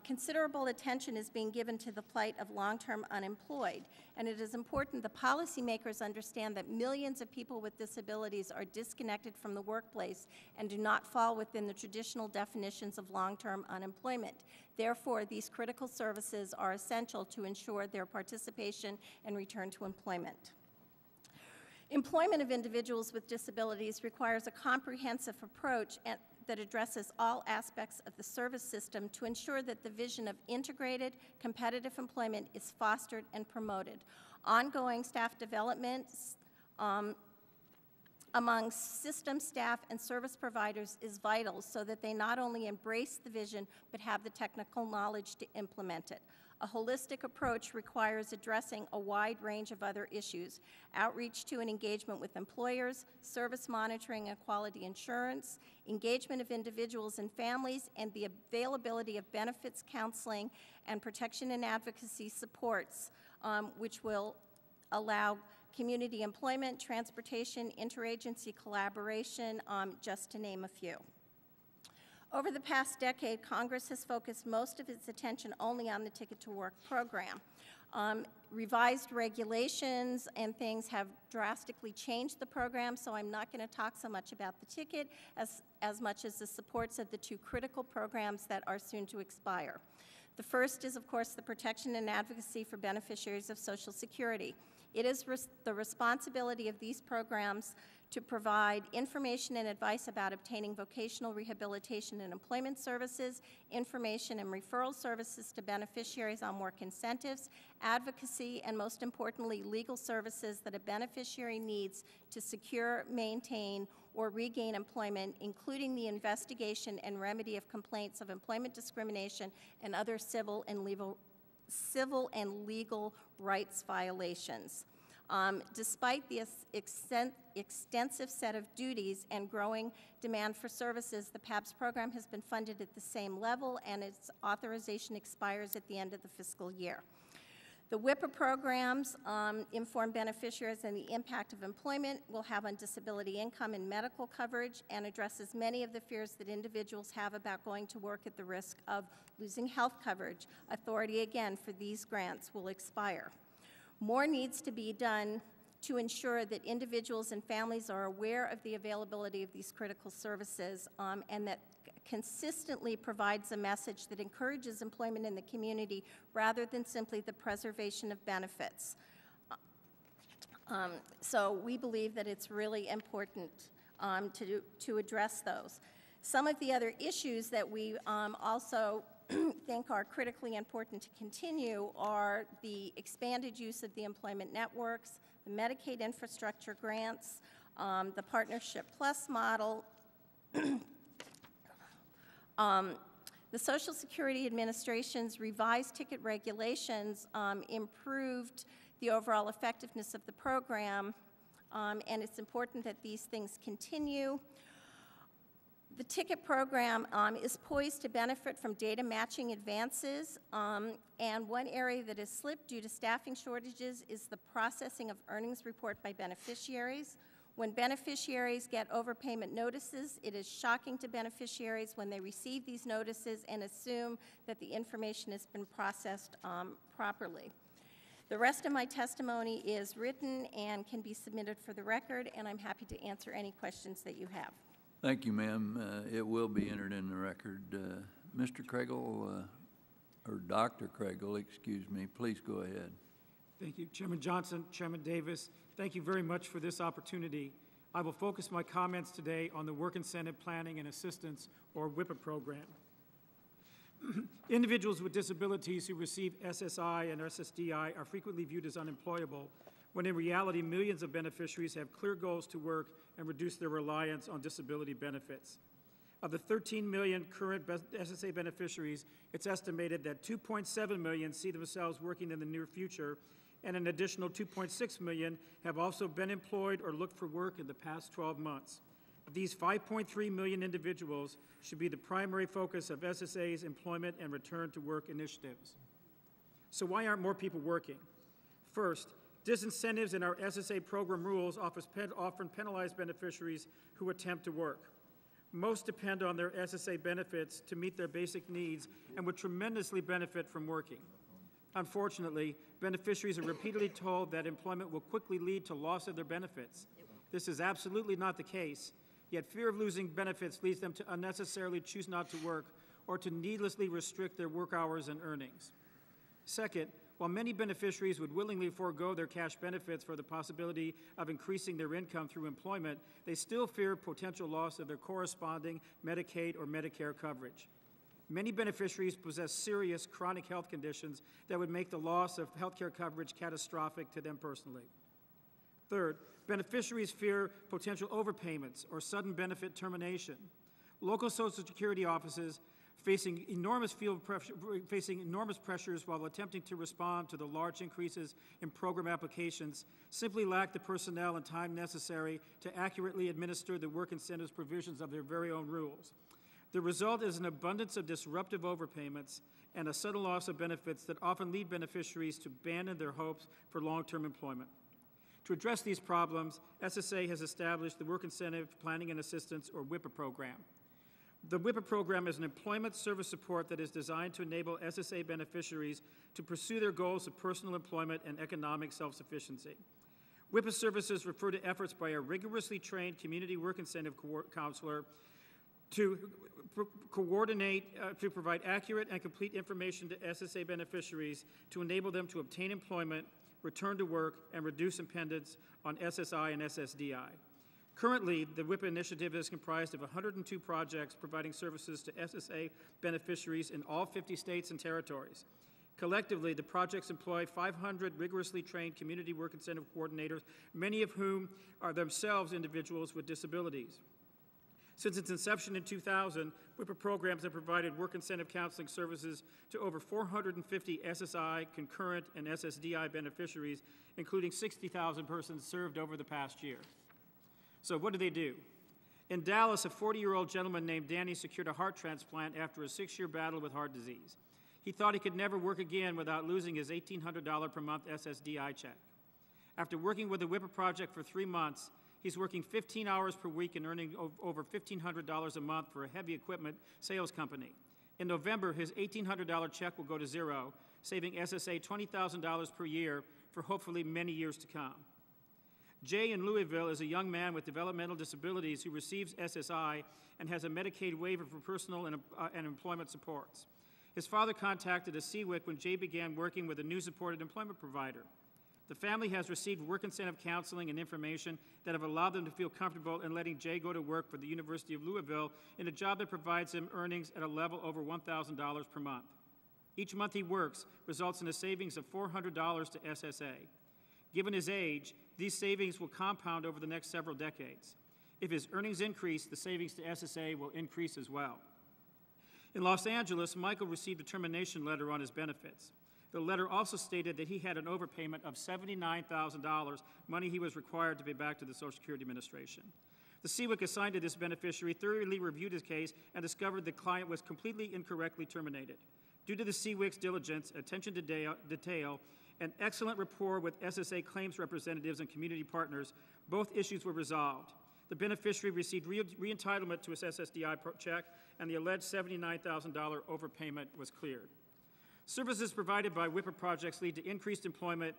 Considerable attention is being given to the plight of long-term unemployed, and it is important the policymakers understand that millions of people with disabilities are disconnected from the workplace and do not fall within the traditional definitions of long-term unemployment. Therefore, these critical services are essential to ensure their participation and return to employment. Employment of individuals with disabilities requires a comprehensive approach that addresses all aspects of the service system to ensure that the vision of integrated, competitive employment is fostered and promoted. Ongoing staff development among system staff and service providers is vital so that they not only embrace the vision but have the technical knowledge to implement it. A holistic approach requires addressing a wide range of other issues: outreach to and engagement with employers, service monitoring and quality assurance, engagement of individuals and families, and the availability of benefits, counseling, and protection and advocacy supports, which will allow community employment, transportation, interagency collaboration, just to name a few. Over the past decade, Congress has focused most of its attention only on the Ticket to Work program. Revised regulations and things have drastically changed the program, so I'm not going to talk so much about the ticket as much as the supports of the two critical programs that are soon to expire. The first is, of course, the protection and advocacy for beneficiaries of Social Security. It is the responsibility of these programs to provide information and advice about obtaining vocational rehabilitation and employment services, information and referral services to beneficiaries on work incentives, advocacy, and most importantly, legal services that a beneficiary needs to secure, maintain, or regain employment, including the investigation and remedy of complaints of employment discrimination and other civil and legal rights violations. Despite the extensive set of duties and growing demand for services, the PABS program has been funded at the same level, and its authorization expires at the end of the fiscal year. The WIPA programs inform beneficiaries and the impact of employment will have on disability income and medical coverage, and addresses many of the fears that individuals have about going to work at the risk of losing health coverage. Authority, again, for these grants will expire. More needs to be done to ensure that individuals and families are aware of the availability of these critical services, and that consistently provides a message that encourages employment in the community rather than simply the preservation of benefits. So we believe that it's really important to address those. Some of the other issues that we also think are critically important to continue are the expanded use of the employment networks, the Medicaid infrastructure grants, the Partnership Plus model. The Social Security Administration's revised ticket regulations improved the overall effectiveness of the program, and it's important that these things continue. The ticket program is poised to benefit from data matching advances, and one area that has slipped due to staffing shortages is the processing of earnings report by beneficiaries. When beneficiaries get overpayment notices, it is shocking to beneficiaries when they receive these notices and assume that the information has been processed properly. The rest of my testimony is written and can be submitted for the record, and I'm happy to answer any questions that you have. Thank you, ma'am. It will be entered in the record. Mr. Kregal, or Dr. Kregal, excuse me, please go ahead. Thank you, Chairman Johnson, Chairman Davis. Thank you very much for this opportunity. I will focus my comments today on the Work Incentive Planning and Assistance, or WIPA program. Individuals with disabilities who receive SSI and SSDI are frequently viewed as unemployable, when in reality millions of beneficiaries have clear goals to work and reduce their reliance on disability benefits. Of the 13 million current SSA beneficiaries, it's estimated that 2.7 million see themselves working in the near future, and an additional 2.6 million have also been employed or looked for work in the past 12 months. These 5.3 million individuals should be the primary focus of SSA's employment and return to work initiatives. So why aren't more people working? First, disincentives in our SSA program rules often penalize beneficiaries who attempt to work. Most depend on their SSA benefits to meet their basic needs and would tremendously benefit from working. Unfortunately, beneficiaries are repeatedly told that employment will quickly lead to loss of their benefits. This is absolutely not the case, yet fear of losing benefits leads them to unnecessarily choose not to work or to needlessly restrict their work hours and earnings. Second, while many beneficiaries would willingly forego their cash benefits for the possibility of increasing their income through employment, they still fear potential loss of their corresponding Medicaid or Medicare coverage. Many beneficiaries possess serious chronic health conditions that would make the loss of health care coverage catastrophic to them personally. Third, beneficiaries fear potential overpayments or sudden benefit termination. Local Social Security offices facing enormous pressures while attempting to respond to the large increases in program applications simply lack the personnel and time necessary to accurately administer the work incentives provisions of their very own rules. The result is an abundance of disruptive overpayments and a sudden loss of benefits that often lead beneficiaries to abandon their hopes for long-term employment. To address these problems, SSA has established the Work Incentive Planning and Assistance, or WIPA program. The WIPA program is an employment service support that is designed to enable SSA beneficiaries to pursue their goals of personal employment and economic self-sufficiency. WIPA services refer to efforts by a rigorously trained community work incentive counselor to to provide accurate and complete information to SSA beneficiaries to enable them to obtain employment, return to work, and reduce dependence on SSI and SSDI. Currently, the WIPA initiative is comprised of 102 projects providing services to SSA beneficiaries in all 50 states and territories. Collectively, the projects employ 500 rigorously trained community work incentive coordinators, many of whom are themselves individuals with disabilities. Since its inception in 2000, WIPA programs have provided work incentive counseling services to over 450 SSI, concurrent, and SSDI beneficiaries, including 60,000 persons served over the past year. So what do? In Dallas, a 40-year-old gentleman named Danny secured a heart transplant after a 6-year battle with heart disease. He thought he could never work again without losing his $1,800 per month SSDI check. After working with the WIPA project for 3 months, he's working 15 hours per week and earning over $1,500 a month for a heavy equipment sales company. In November, his $1,800 check will go to zero, saving SSA $20,000 per year for hopefully many years to come. Jay in Louisville is a young man with developmental disabilities who receives SSI and has a Medicaid waiver for personal and employment supports. His father contacted a CWIC when Jay began working with a new supported employment provider. The family has received work incentive counseling and information that have allowed them to feel comfortable in letting Jay go to work for the University of Louisville in a job that provides him earnings at a level over $1,000 per month. Each month he works results in a savings of $400 to SSA. Given his age, these savings will compound over the next several decades. If his earnings increase, the savings to SSA will increase as well. In Los Angeles, Michael received a termination letter on his benefits. The letter also stated that he had an overpayment of $79,000, money he was required to pay back to the Social Security Administration. The CWIC assigned to this beneficiary thoroughly reviewed his case and discovered the client was completely incorrectly terminated. Due to the CWIC's diligence, attention to detail, and excellent rapport with SSA claims representatives and community partners, both issues were resolved. The beneficiary received re-entitlement to his SSDI check, and the alleged $79,000 overpayment was cleared. Services provided by WIPA projects lead to increased employment,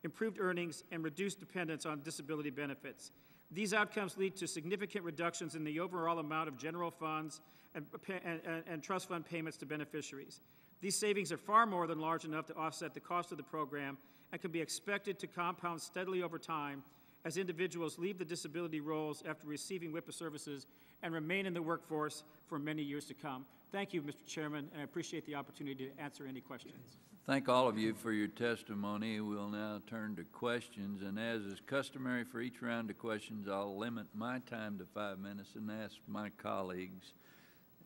improved earnings, and reduced dependence on disability benefits. These outcomes lead to significant reductions in the overall amount of general funds and trust fund payments to beneficiaries. These savings are far more than large enough to offset the cost of the program and can be expected to compound steadily over time as individuals leave the disability roles after receiving WIPA services and remain in the workforce for many years to come. Thank you, Mr. Chairman, and I appreciate the opportunity to answer any questions. Thank all of you for your testimony. We'll now turn to questions, and as is customary for each round of questions, I'll limit my time to 5 minutes and ask my colleagues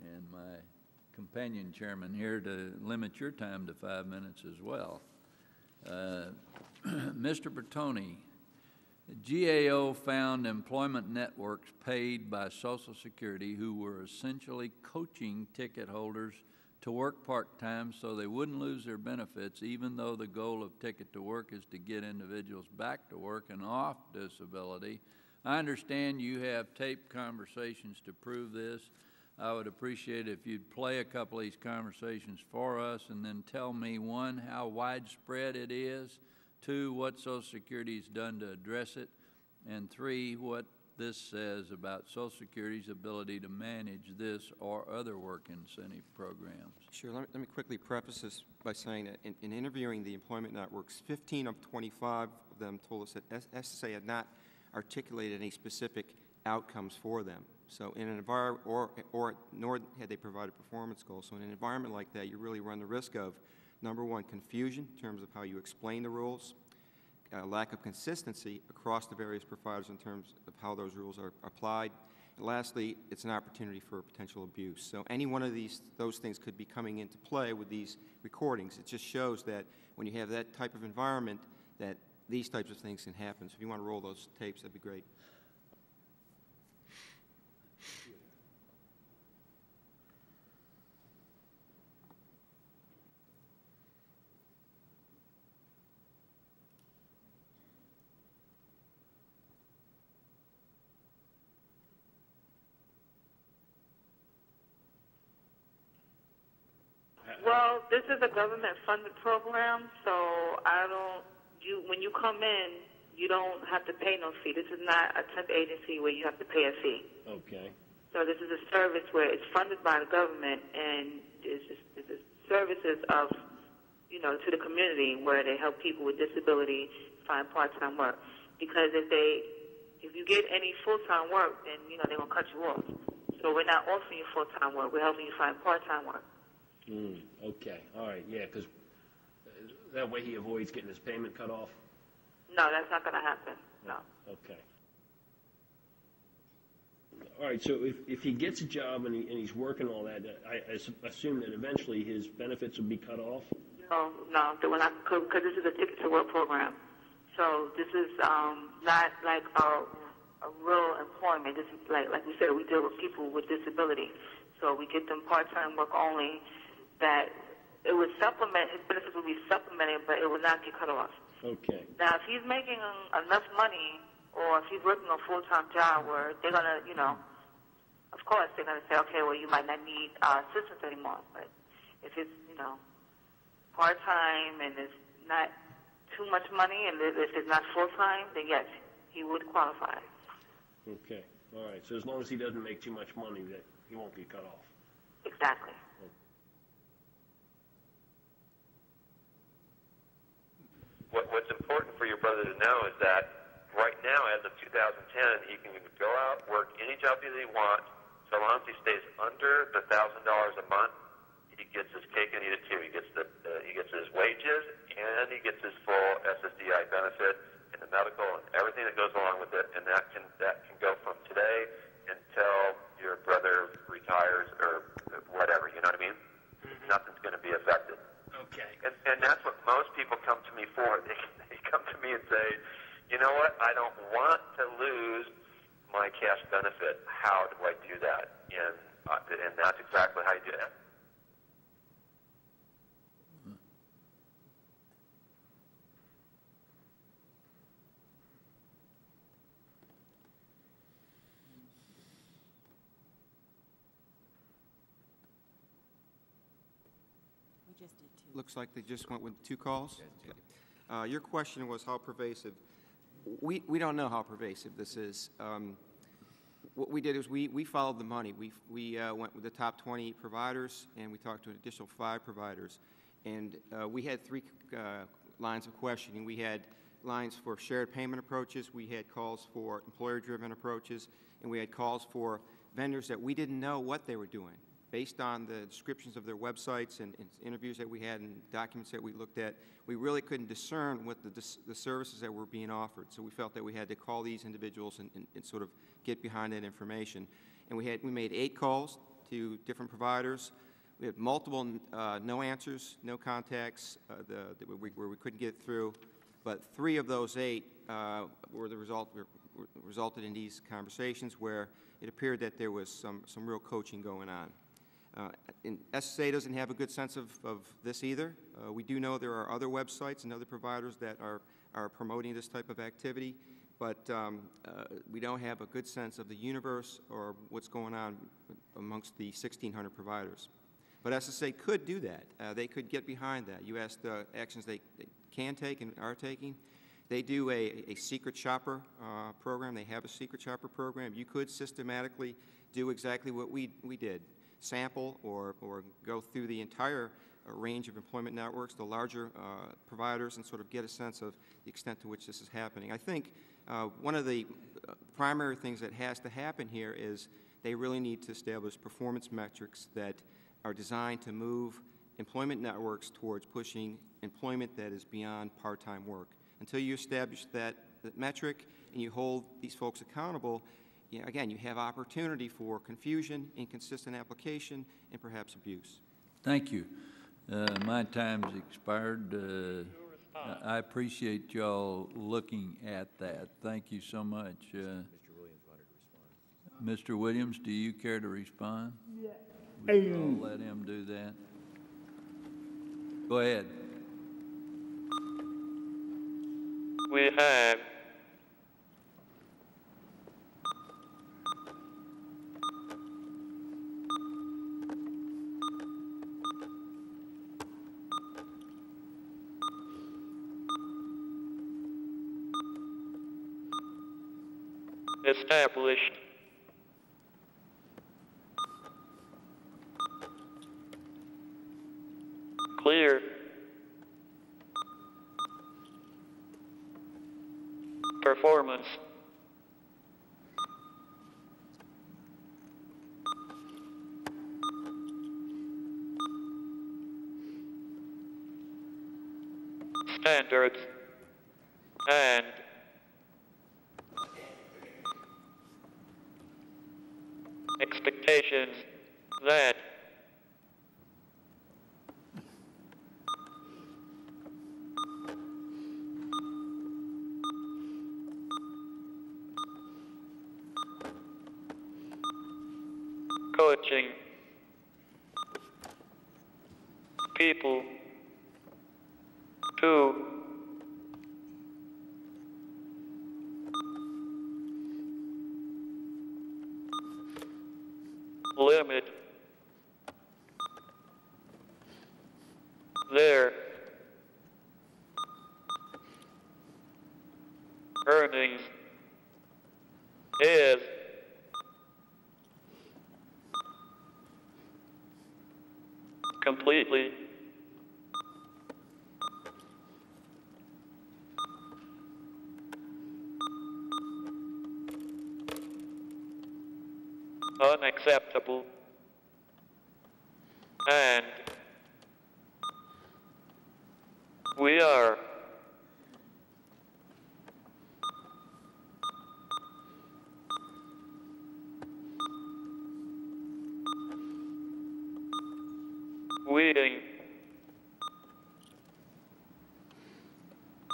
and my companion chairman here to limit your time to 5 minutes as well. Mr. Bertoni, GAO found employment networks paid by Social Security who were essentially coaching ticket holders to work part-time so they wouldn't lose their benefits, even though the goal of Ticket to Work is to get individuals back to work and off disability. I understand you have taped conversations to prove this. I would appreciate it if you'd play a couple of these conversations for us and then tell me, one, how widespread it is, two, what Social Security has done to address it, and three, what this says about Social Security's ability to manage this or other work incentive programs. Sure. Let me quickly preface this by saying that in interviewing the employment networks, 15 of 25 of them told us that SSA had not articulated any specific outcomes for them. So in an environment, nor had they provided performance goals. So in an environment like that, you really run the risk of, number one, confusion in terms of how you explain the rules, lack of consistency across the various providers in terms of how those rules are applied. And lastly, it's an opportunity for potential abuse. So any one of those things could be coming into play with these recordings. It just shows that when you have that type of environment, that these types of things can happen. So if you want to roll those tapes, that'd be great. Well, this is a government-funded program, so when you come in, you don't have to pay no fee. This is not a temp agency where you have to pay a fee. Okay. So this is a service where it's funded by the government, and it's services of, to the community where they help people with disability find part-time work. Because if you get any full-time work, then, they're going to cut you off. So we're not offering you full-time work. We're helping you find part-time work. Okay. All right. Yeah, because that way he avoids getting his payment cut off. No, that's not going to happen. No. Okay. All right. So if he gets a job and he's working all that, I assume that eventually his benefits will be cut off. No, we're not, because this is a Ticket to Work program. So this is not like a real employment. This is like we said, we deal with people with disability. So we get them part-time work only. That it would supplement, his benefits would be supplemented, but it would not get cut off. Okay. Now, if he's making enough money, or if he's working a full-time job where they're going to, of course, they're going to say, okay, well, you might not need assistance anymore. But if it's, part-time and it's not too much money, and if it's not full-time, then yes, he would qualify. Okay. All right. So as long as he doesn't make too much money, that he won't be cut off. Exactly. What's important for your brother to know is that right now, as of 2010, he can go out, work any job that he wants, so long as he stays under the $1,000 a month. He gets his cake and eat it too. He gets his wages and he gets his full SSDI benefit and the medical and everything that goes along with it. And that can go from today until your brother retires or whatever. You know what I mean? Mm-hmm. Nothing's going to be affected. Okay. And that's what most people come to me for. They come to me and say, you know what, I don't want to lose my cash benefit. How do I do that? And that's exactly how you do it. Looks like they just went with 2 calls. Okay. Your question was how pervasive. We don't know how pervasive this is. What we did is we followed the money. We went with the top 20 providers, and we talked to an additional 5 providers. And we had 3 lines of questioning. We had lines for shared payment approaches. We had calls for employer-driven approaches. And we had calls for vendors that we didn't know what they were doing. Based on the descriptions of their websites and interviews that we had and documents that we looked at, we really couldn't discern what the services that were being offered. So we felt that we had to call these individuals and sort of get behind that information. And we made 8 calls to different providers. We had multiple no answers, no contacts where we couldn't get through, but 3 of those 8 resulted in these conversations where it appeared that there was some real coaching going on. And SSA doesn't have a good sense of this either. We do know there are other websites and other providers that are promoting this type of activity, but we don't have a good sense of the universe or what's going on amongst the 1,600 providers. But SSA could do that. They could get behind that. You asked the actions they can take and are taking. They do a secret shopper program. They have a secret shopper program. You could systematically do exactly what we did, sample or go through the entire range of employment networks, the larger providers, and sort of get a sense of the extent to which this is happening. I think one of the primary things that has to happen here is they really need to establish performance metrics that are designed to move employment networks towards pushing employment that is beyond part-time work. Until you establish that metric and you hold these folks accountable, again, you have opportunity for confusion, inconsistent application, and perhaps abuse. Thank you. My time's expired. I appreciate y'all looking at that. Thank you so much. Mr. Williams wanted to respond. Mr. Williams, do you care to respond? Yeah. I'll let him do that. Go ahead. We have established clear performance standards and expectations that coaching people to limit their earnings is completely unacceptable and we are weeding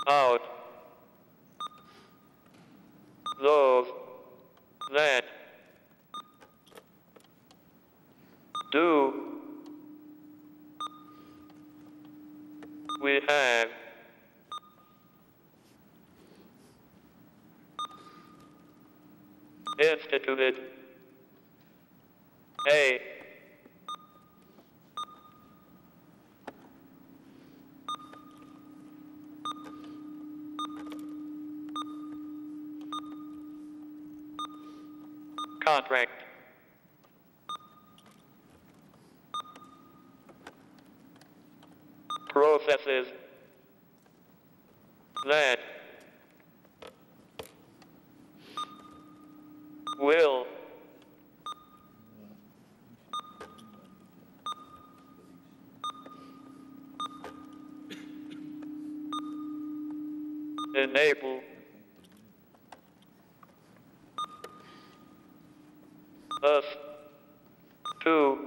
out those that do we have instituted a contract processes that will enable us to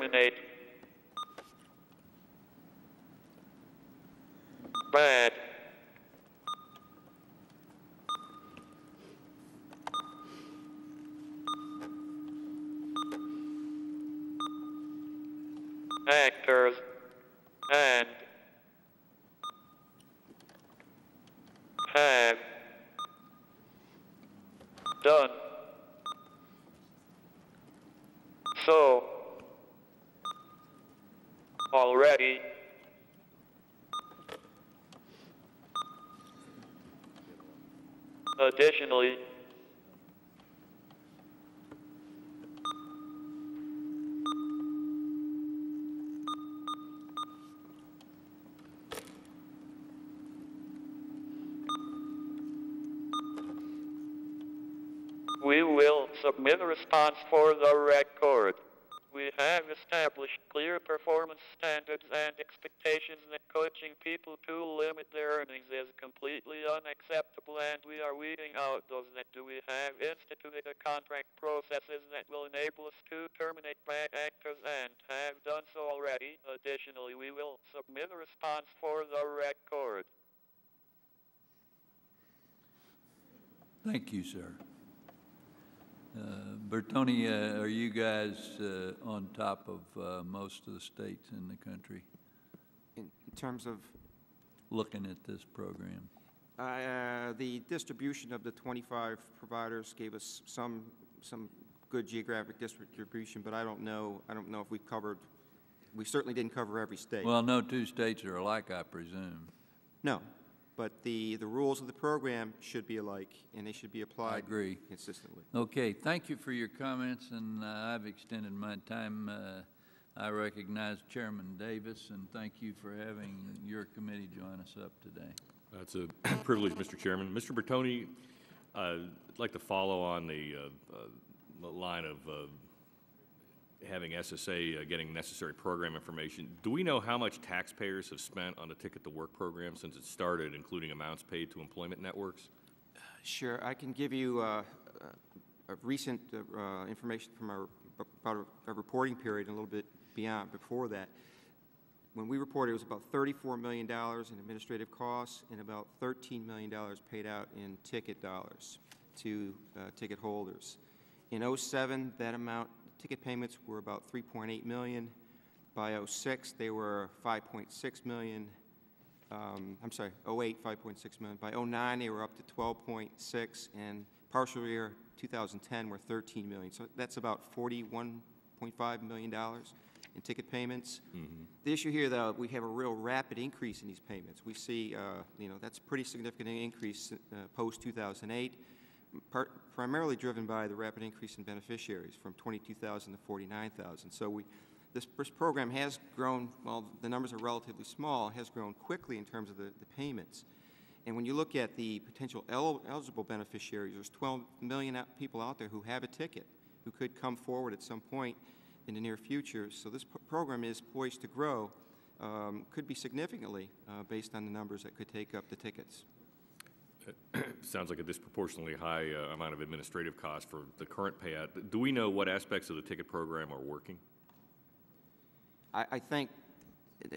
terminate, bad, actors, and have done so already. Additionally, we will submit a response for the record. We have established clear performance standards and expectations that coaching people to limit their earnings is completely unacceptable, and we are weeding out those that do. We have instituted a contract processes that will enable us to terminate bad actors and have done so already. Additionally, we will submit a response for the record. Thank you, sir. Bertoni, are you guys on top of most of the states in the country? In terms of? Looking at this program. The distribution of the 25 providers gave us some good geographic distribution, but I don't know if we covered. We certainly didn't cover every state. Well, no two states are alike, I presume. No, but the rules of the program should be alike, and they should be applied. I agree. Consistently. Okay, thank you for your comments, and I've extended my time. I recognize Chairman Davis, and thank you for having your committee join us up today. It's a privilege, Mr. Chairman. Mr. Bertoni, I'd like to follow on the line of having SSA getting necessary program information. Do we know how much taxpayers have spent on the Ticket to Work program since it started, including amounts paid to employment networks? Sure, I can give you a recent information from about a reporting period, and a little bit before that. When we reported, it was about $34 million in administrative costs and about $13 million paid out in ticket dollars to ticket holders. In 2007, that amount, ticket payments were about $3.8 million. By 2006, they were $5.6 million. I'm sorry, 2008, $5.6 million. By 2009, they were up to $12.6, and partial year 2010 were $13 million. So that's about $41.5 million in ticket payments. Mm-hmm. The issue here, though, we have a real rapid increase in these payments. We see, that's a pretty significant increase post-2008, primarily driven by the rapid increase in beneficiaries from 22,000 to 49,000. So this program has grown, while the numbers are relatively small, has grown quickly in terms of the payments. And when you look at the potential eligible beneficiaries, there's 12 million people out there who have a ticket, who could come forward at some point in the near future. So this program is poised to grow, could be significantly based on the numbers that could take up the tickets. Sounds like a disproportionately high amount of administrative costs for the current payout. Do we know what aspects of the ticket program are working? I think,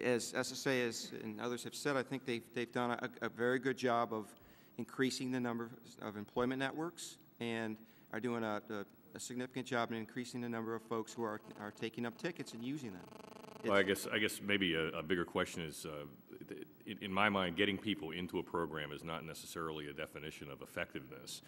as SSA and others have said, I think they've done a very good job of increasing the number of employment networks, and are doing a significant job in increasing the number of folks who are taking up tickets and using them. Well, I guess maybe a bigger question is, in my mind, getting people into a program is not necessarily a definition of effectiveness.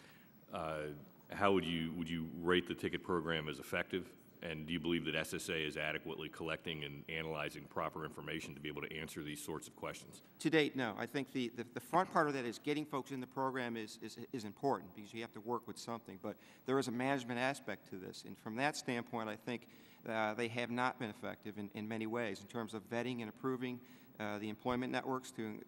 How would you rate the ticket program as effective? And do you believe that SSA is adequately collecting and analyzing proper information to be able to answer these sorts of questions? To date, no. I think the front part of that is getting folks in the program is important, because you have to work with something. But there is a management aspect to this. And from that standpoint, I think they have not been effective in many ways in terms of vetting and approving the employment networks to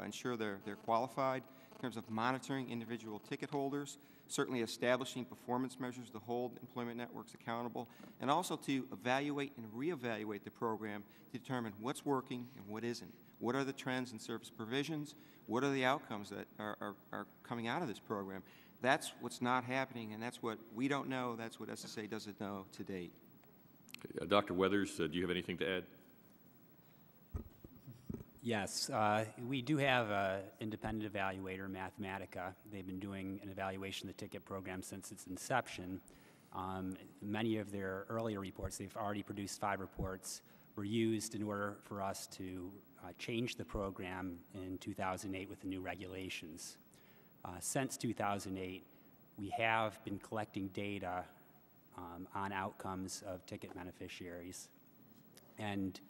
ensure they're qualified, in terms of monitoring individual ticket holders, certainly establishing performance measures to hold employment networks accountable, and also to evaluate and reevaluate the program to determine what's working and what isn't. What are the trends in service provisions? What are the outcomes that are coming out of this program? That's what's not happening, and that's what we don't know. That's what SSA doesn't know to date. Dr. Weathers, do you have anything to add? Yes, we do have an independent evaluator, Mathematica. They've been doing an evaluation of the ticket program since its inception. Many of their earlier reports, they've already produced 5 reports, were used in order for us to change the program in 2008 with the new regulations. Since 2008, we have been collecting data on outcomes of ticket beneficiaries. And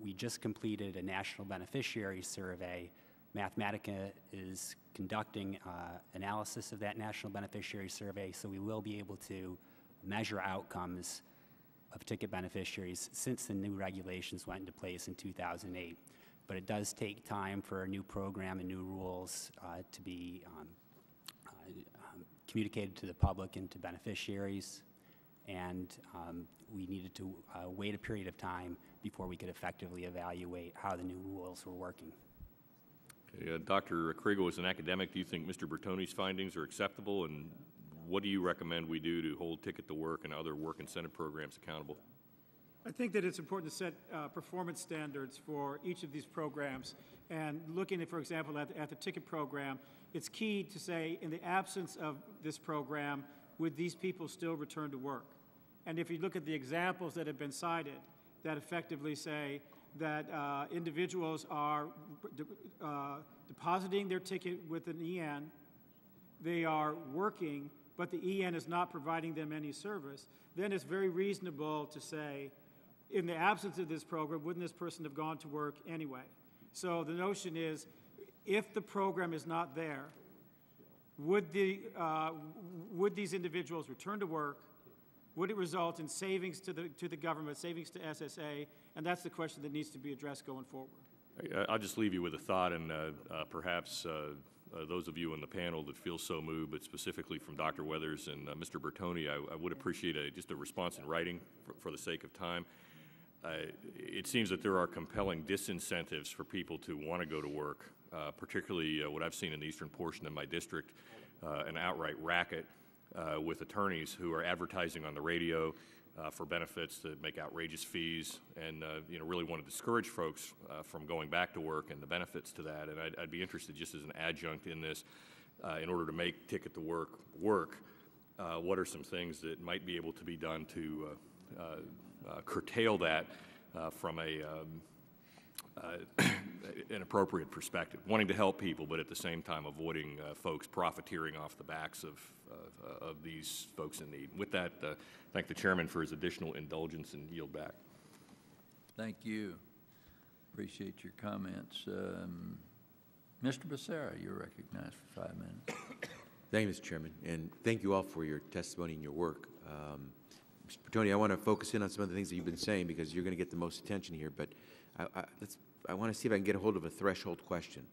we just completed a national beneficiary survey. Mathematica is conducting analysis of that national beneficiary survey, so we will be able to measure outcomes of ticket beneficiaries since the new regulations went into place in 2008. But it does take time for a new program and new rules to be communicated to the public and to beneficiaries. And we needed to wait a period of time before we could effectively evaluate how the new rules were working. Okay, Dr. Kriegel, as an academic, do you think Mr. Bertoni's findings are acceptable, and what do you recommend we do to hold Ticket to Work and other work incentive programs accountable? I think that it's important to set performance standards for each of these programs. And looking at, for example, at the ticket program, it's key to say, in the absence of this program, would these people still return to work? And if you look at the examples that have been cited, that effectively say that individuals are depositing their ticket with an EN, they are working, but the EN is not providing them any service, then it's very reasonable to say, in the absence of this program, wouldn't this person have gone to work anyway? So the notion is, if the program is not there, would these individuals return to work? Would it result in savings to the government, savings to SSA? And that's the question that needs to be addressed going forward. I'll just leave you with a thought, and perhaps those of you on the panel that feel so moved, but specifically from Dr. Weathers and Mr. Bertoni, I would appreciate just a response in writing for the sake of time. It seems that there are compelling disincentives for people to want to go to work, particularly what I've seen in the eastern portion of my district, an outright racket with attorneys who are advertising on the radio for benefits that make outrageous fees, and really want to discourage folks from going back to work and the benefits to that. And I'd be interested, just as an adjunct in this, in order to make Ticket to Work work, what are some things that might be able to be done to curtail that from an appropriate perspective, wanting to help people, but at the same time avoiding folks profiteering off the backs of these folks in need. With that, thank the chairman for his additional indulgence and yield back. Thank you. Appreciate your comments. Mr. Becerra, you're recognized for 5 minutes. Thank you, Mr. Chairman, and thank you all for your testimony and your work. Mr. Bertoni, I want to focus in on some of the things that you've been saying because you're going to get the most attention here, but I want to see if I can get a hold of a threshold question.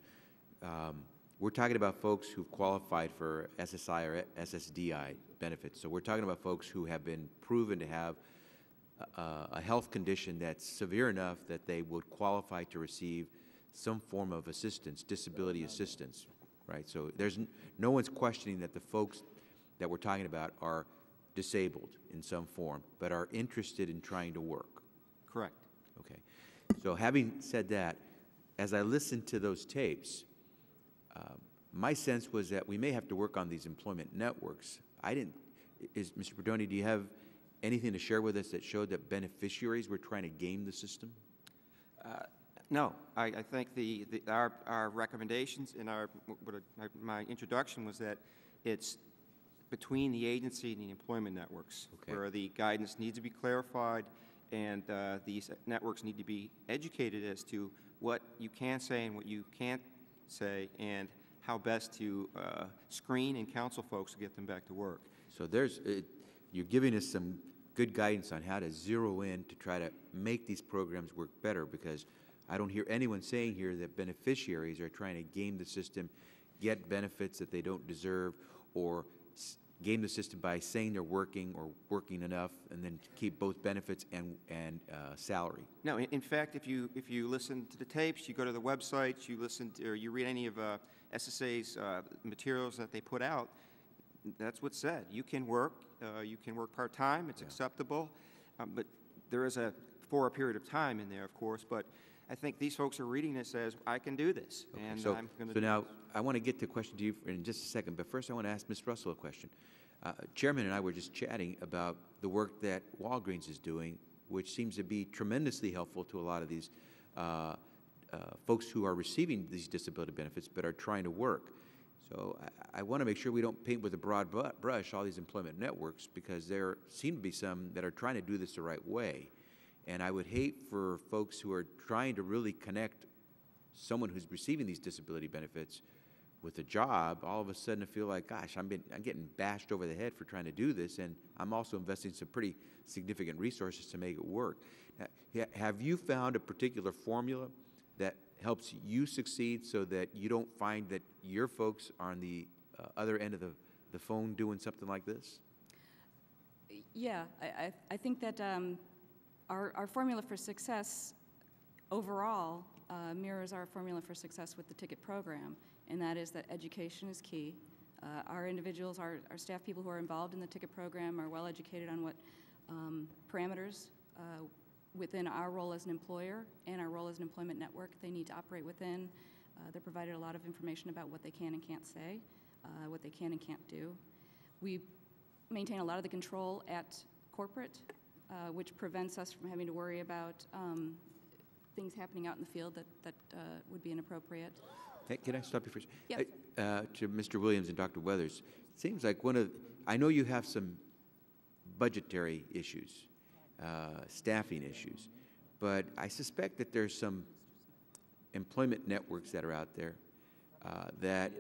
We're talking about folks who've qualified for SSI or SSDI benefits. So we're talking about folks who have been proven to have a health condition that's severe enough that they would qualify to receive some form of assistance, disability assistance, right? So there's no one's questioning that the folks that we're talking about are disabled in some form, but are interested in trying to work. Correct. Okay. So having said that, as I listened to those tapes, my sense was that we may have to work on these employment networks. Mr. Bertoni, do you have anything to share with us that showed that beneficiaries were trying to game the system? No, I think our recommendations in my introduction was that it's between the agency and the employment networks, where the guidance needs to be clarified, and these networks need to be educated as to what you can say and what you can't say, and how best to screen and counsel folks to get them back to work. So you're giving us some good guidance on how to zero in to try to make these programs work better, because I don't hear anyone saying here that beneficiaries are trying to game the system, get benefits that they don't deserve, or game the system by saying they're working or working enough and then keep both benefits and salary. No, in fact, if you listen to the tapes, you go to the websites, you listen to, or you read any of SSA's materials that they put out, that's what's said. You can work part-time, it's acceptable, but there is for a period of time in there, of course, but I think these folks are reading it says, I can do this. Okay, and so, I'm going to so now I want to get to a question to you in just a second, but first I want to ask Ms. Russell a question. Chairman and I were just chatting about the work that Walgreens is doing, which seems to be tremendously helpful to a lot of these folks who are receiving these disability benefits but are trying to work. So I want to make sure we don't paint with a broad brush all these employment networks, because there seem to be some that are trying to do this the right way. And I would hate for folks who are trying to really connect someone who's receiving these disability benefits with a job, all of a sudden to feel like, gosh, I'm getting bashed over the head for trying to do this, and I'm also investing some pretty significant resources to make it work. Now, have you found a particular formula that helps you succeed so that you don't find that your folks are on the other end of the phone doing something like this? Yeah, I think that our formula for success overall mirrors our formula for success with the ticket program, and that is that education is key. Our individuals, our staff people who are involved in the ticket program are well educated on what parameters within our role as an employer and our role as an employment network they need to operate within. They're provided a lot of information about what they can and can't say, what they can and can't do. We maintain a lot of the control at corporate, which prevents us from having to worry about things happening out in the field that would be inappropriate. Can I stop you for a second? Yep. To Mr. Williams and Dr. Weathers, it seems like I know you have some budgetary issues, staffing issues, but I suspect that there's some employment networks that are out there that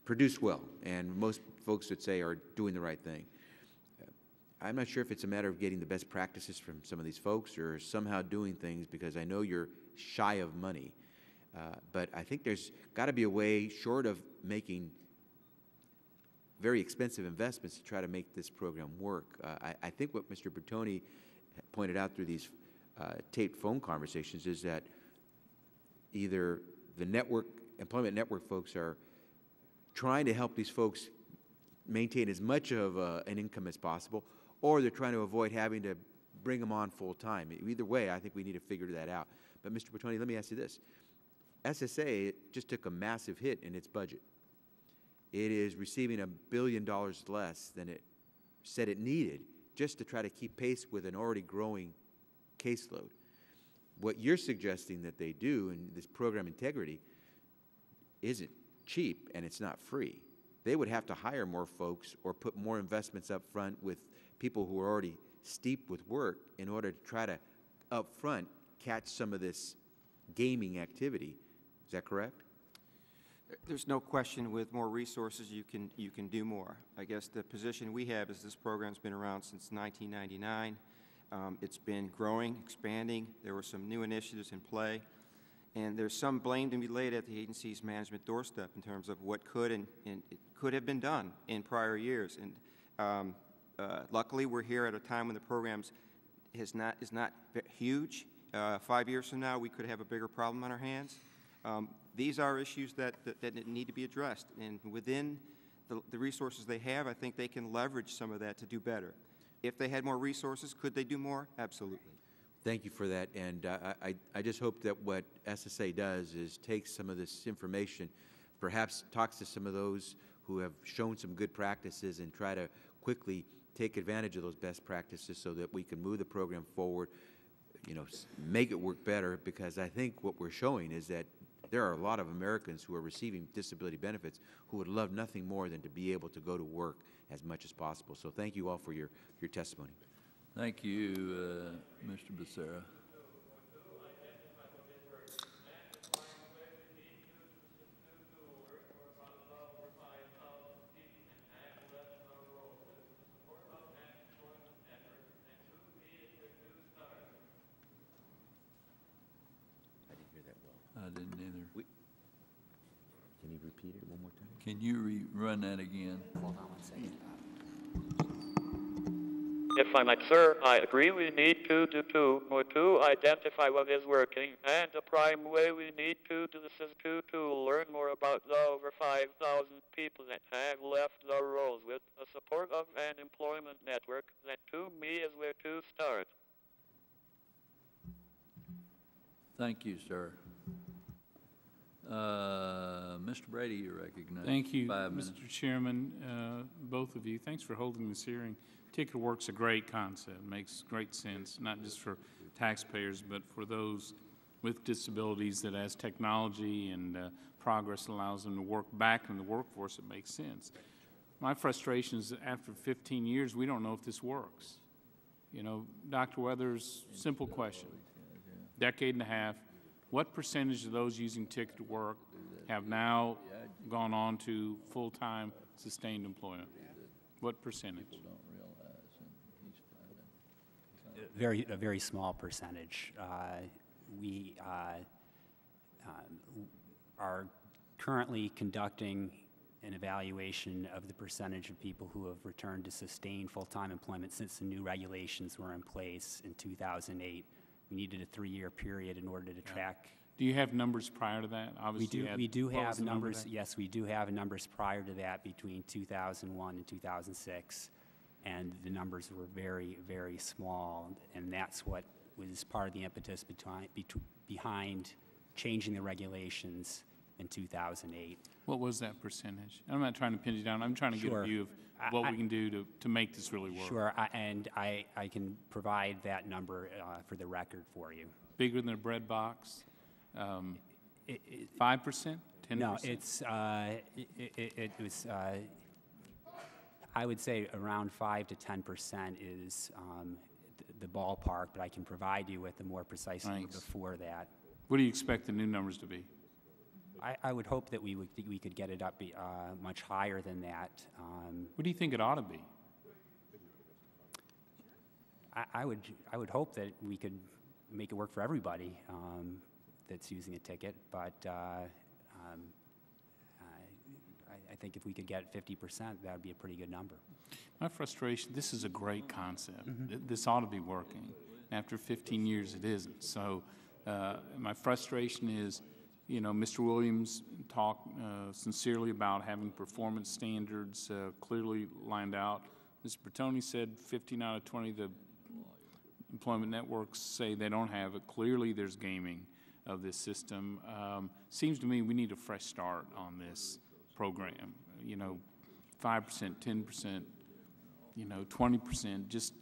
produce well, and most folks would say are doing the right thing. I'm not sure if it's a matter of getting the best practices from some of these folks or somehow doing things, because I know you're shy of money. But I think there's got to be a way, short of making very expensive investments, to try to make this program work. I think what Mr. Bertoni pointed out through these taped phone conversations is that either the employment network folks are trying to help these folks maintain as much of an income as possible, or they're trying to avoid having to bring them on full time. Either way, I think we need to figure that out. But Mr. Bertoni, let me ask you this. SSA just took a massive hit in its budget. It is receiving $1 billion less than it said it needed just to try to keep pace with an already growing caseload. What you're suggesting that they do in this program integrity isn't cheap, and it's not free. They would have to hire more folks or put more investments up front with people who are already steeped with work in order to try to up front catch some of this gaming activity. Is that correct? There's no question with more resources you can do more. I guess the position we have is this program's been around since 1999. It's been growing, expanding. There were some new initiatives in play. And there's some blame to be laid at the agency's management doorstep in terms of what could and it could have been done in prior years. And luckily, we're here at a time when the program is not huge. 5 years from now, we could have a bigger problem on our hands. These are issues that need to be addressed. And within the resources they have, I think they can leverage some of that to do better. If they had more resources, could they do more? Absolutely. Thank you for that, and I just hope that what SSA does is take some of this information, perhaps talks to some of those who have shown some good practices, and try to quickly take advantage of those best practices so that we can move the program forward, make it work better, because I think what we're showing is that there are a lot of Americans who are receiving disability benefits who would love nothing more than to be able to go to work as much as possible. So thank you all for your testimony. Thank you, Mr. Becerra. I didn't hear that well. I didn't either. Can you repeat it one more time? Can you rerun that again? Hold on one second. If I might, sir, I agree we need to do more to identify what is working, and the prime way we need to do this is to learn more about the over 5,000 people that have left the rolls with the support of an employment network that to me is where to start. Thank you, sir. Mr. Brady, you're recognized. Thank you, 5 minutes. Mr. Chairman, both of you. Thanks for holding this hearing. Ticket to Work's a great concept, makes great sense, not just for taxpayers, but for those with disabilities that as technology and progress allows them to work back in the workforce, it makes sense. My frustration is that after 15 years, we don't know if this works. You know, Dr. Weathers, simple question. Decade and a half, what percentage of those using Ticket to Work have now gone on to full-time sustained employment? What percentage? A very small percentage. We are currently conducting an evaluation of the percentage of people who have returned to sustained full-time employment since the new regulations were in place in 2008. We needed a 3-year period in order to track. Do you have numbers prior to that? Obviously, we do have numbers. Yes, we do have numbers prior to that between 2001 and 2006. And the numbers were very, very small, and that's what was part of the impetus behind changing the regulations in 2008. What was that percentage? I'm not trying to pin you down. I'm trying to get a view of what we can do to make this really work. Sure, and I can provide that number for the record for you. Bigger than a bread box? 5%? 10%? No, it was. I would say around 5 to 10% is the ballpark, but I can provide you with a more precise number before that. What do you expect the new numbers to be? I would hope that we could get it up much higher than that. What do you think it ought to be? I would hope that we could make it work for everybody that's using a ticket, but I think if we could get 50%, that would be a pretty good number. My frustration, this is a great concept. This ought to be working. After 15 years, it isn't. So my frustration is, you know, Mr. Williams talked sincerely about having performance standards clearly lined out. Mr. Bertoni said 15 out of 20 of the employment networks say they don't have it. Clearly, there's gaming of this system. Seems to me we need a fresh start on this program. You know, 5%, 10%, you know, 20% just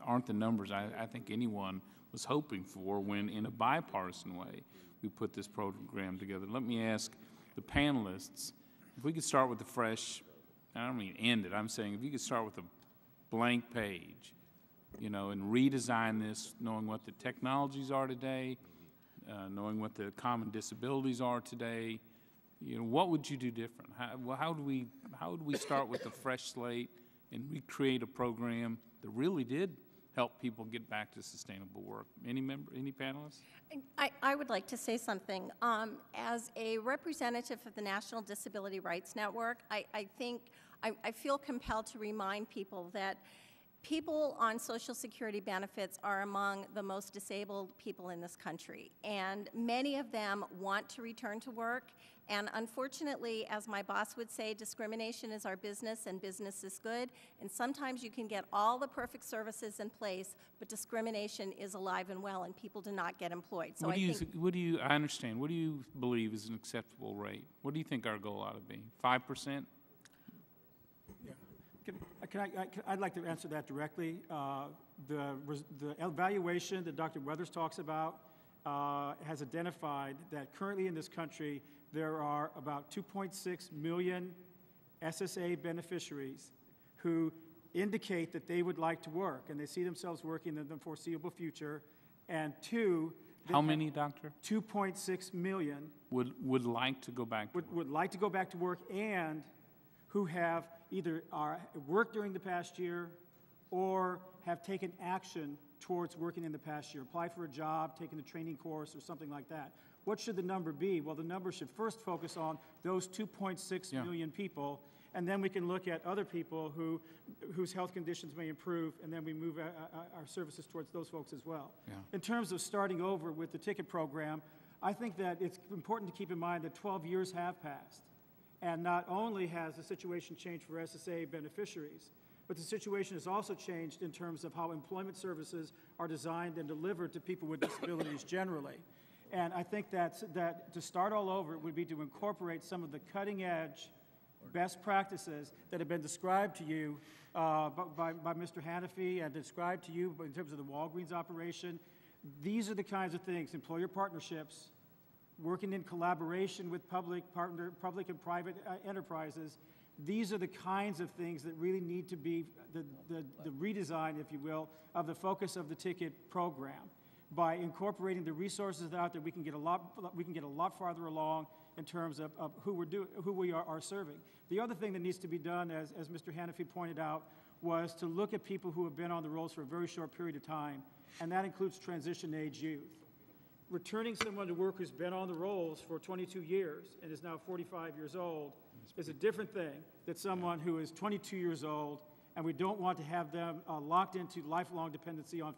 aren't the numbers I think anyone was hoping for when, in a bipartisan way, we put this program together. Let me ask the panelists, if we could start with the fresh, I don't mean end it, I'm saying if you could start with a blank page, you know, and redesign this, knowing what the technologies are today, knowing what the common disabilities are today, you know, what would you do different? How do we start with a fresh slate and recreate a program that really did help people get back to sustainable work? Any panelists? I would like to say something. As a representative of the National Disability Rights Network, I feel compelled to remind people that people on Social Security benefits are among the most disabled people in this country, and many of them want to return to work. And unfortunately, as my boss would say, discrimination is our business and business is good. And sometimes you can get all the perfect services in place, but discrimination is alive and well and people do not get employed. So I understand. What do you believe is an acceptable rate? What do you think our goal ought to be? 5%? I'd like to answer that directly. The evaluation that Dr. Weathers talks about has identified that currently in this country there are about 2.6 million SSA beneficiaries who indicate that they would like to work and they see themselves working in the foreseeable future. And two, how many, Doctor? 2.6 million would like to go back to work. Would like to go back to work, and who have either worked during the past year or have taken action towards working in the past year, apply for a job, taken a training course, or something like that. What should the number be? Well, the number should first focus on those 2.6 million people, and then we can look at other people whose health conditions may improve, and then we move our services towards those folks as well. Yeah. In terms of starting over with the ticket program, I think that it's important to keep in mind that 12 years have passed, and not only has the situation changed for SSA beneficiaries, but the situation has also changed in terms of how employment services are designed and delivered to people with disabilities generally. And I think that to start all over would be to incorporate some of the cutting-edge best practices that have been described to you by Mr. Hannafy and described to you in terms of the Walgreens operation. These are the kinds of things, employer partnerships, working in collaboration with public and private enterprises. These are the kinds of things that really need to be the redesign, if you will, of the focus of the ticket program. By incorporating the resources out there, we can get a lot farther along in terms of who we are serving. The other thing that needs to be done, as Mr. Hannafy pointed out, was to look at people who have been on the rolls for a very short period of time, and that includes transition-age youth. Returning someone to work who's been on the rolls for 22 years and is now 45 years old is a different thing than someone who is 22 years old, and we don't want to have them locked into lifelong dependency on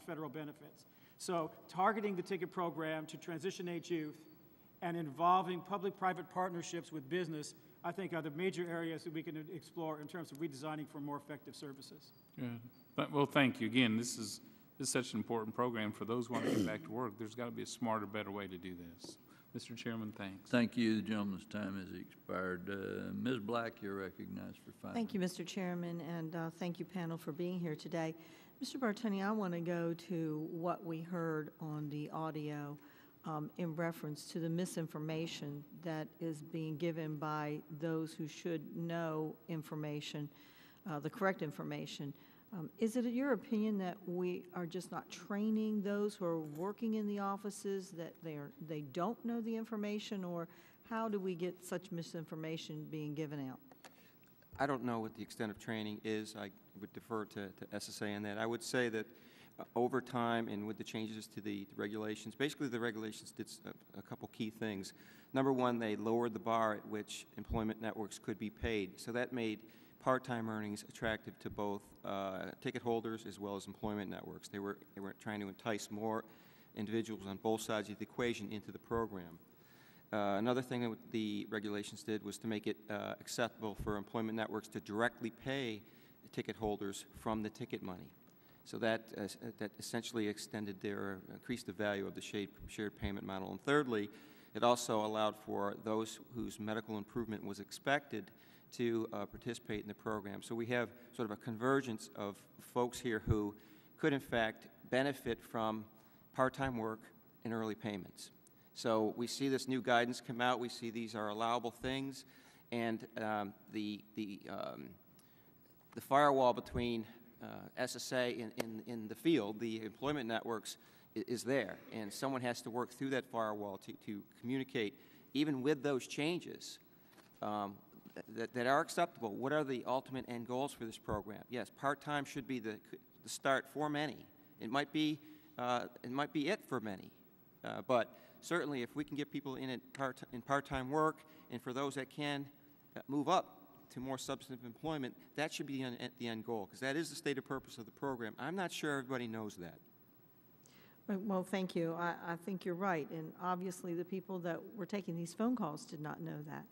federal benefits. So targeting the ticket program to transition-age youth and involving public-private partnerships with business, I think, are the major areas that we can explore in terms of redesigning for more effective services. Good. Well, thank you. Again, this is such an important program for those who want to get back to work. There's got to be a smarter, better way to do this. Mr. Chairman, thanks. Thank you. The gentleman's time has expired. Ms. Black, you're recognized for 5 minutes. Thank you, Mr. Chairman, and thank you, panel, for being here today. Mr. Bartoni, I want to go to what we heard on the audio in reference to the misinformation that is being given by those who should know information, the correct information. Is it your opinion that we are just not training those who are working in the offices, that they don't know the information, or how do we get such misinformation being given out? I don't know what the extent of training is. I would defer to SSA on that. I would say that over time and with the changes to the regulations, basically the regulations did a couple key things. Number one, they lowered the bar at which employment networks could be paid. So that made part-time earnings attractive to both ticket holders as well as employment networks. They were trying to entice more individuals on both sides of the equation into the program. Another thing that the regulations did was to make it acceptable for employment networks to directly pay ticket holders from the ticket money. So that essentially increased the value of the shared payment model. And thirdly, it also allowed for those whose medical improvement was expected to participate in the program. So we have sort of a convergence of folks here who could in fact benefit from part-time work and early payments. So we see this new guidance come out. We see these are allowable things, and the firewall between SSA in the field, the employment networks, is there, and someone has to work through that firewall to communicate, even with those changes that are acceptable. What are the ultimate end goals for this program? Yes, part-time should be the start for many. It might be it for many, but certainly if we can get people in part-time work, and for those that can move up to more substantive employment, that should be the end goal, because that is the stated purpose of the program. I'm not sure everybody knows that. Well, thank you. I think you're right, and obviously the people that were taking these phone calls did not know that.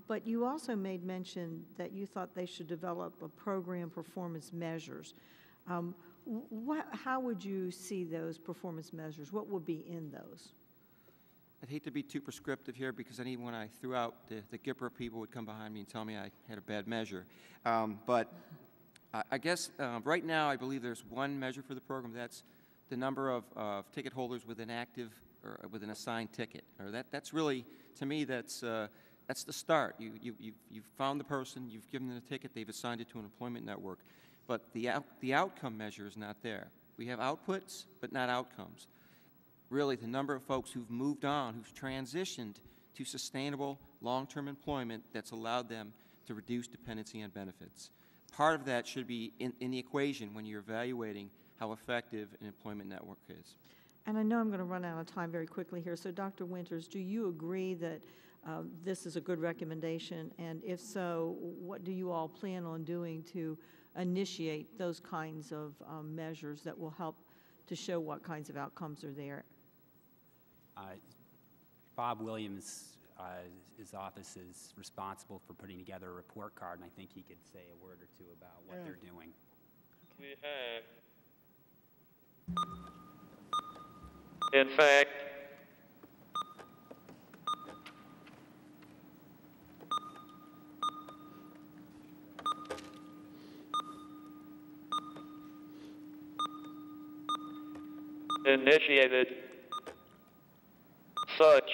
But you also made mention that you thought they should develop a program performance measures. How would you see those performance measures? What would be in those? I'd hate to be too prescriptive here, because when I threw out the GIPRA, people would come behind me and tell me I had a bad measure. But I guess right now I believe there's one measure for the program. That's the number of ticket holders with an active or with an assigned ticket. Or that's really, to me, that's the start. You've found the person, you've given them a ticket, they've assigned it to an employment network. But the outcome measure is not there. We have outputs, but not outcomes. Really, the number of folks who've moved on, who've transitioned to sustainable long-term employment that's allowed them to reduce dependency on benefits. Part of that should be in the equation when you're evaluating how effective an employment network is. And I know I'm going to run out of time very quickly here, so Dr. Winters, do you agree that this is a good recommendation, and if so, what do you all plan on doing to initiate those kinds of measures that will help to show what kinds of outcomes are there? Bob Williams, his office is responsible for putting together a report card, and I think he could say a word or two about what they're doing. We have, in fact, initiated such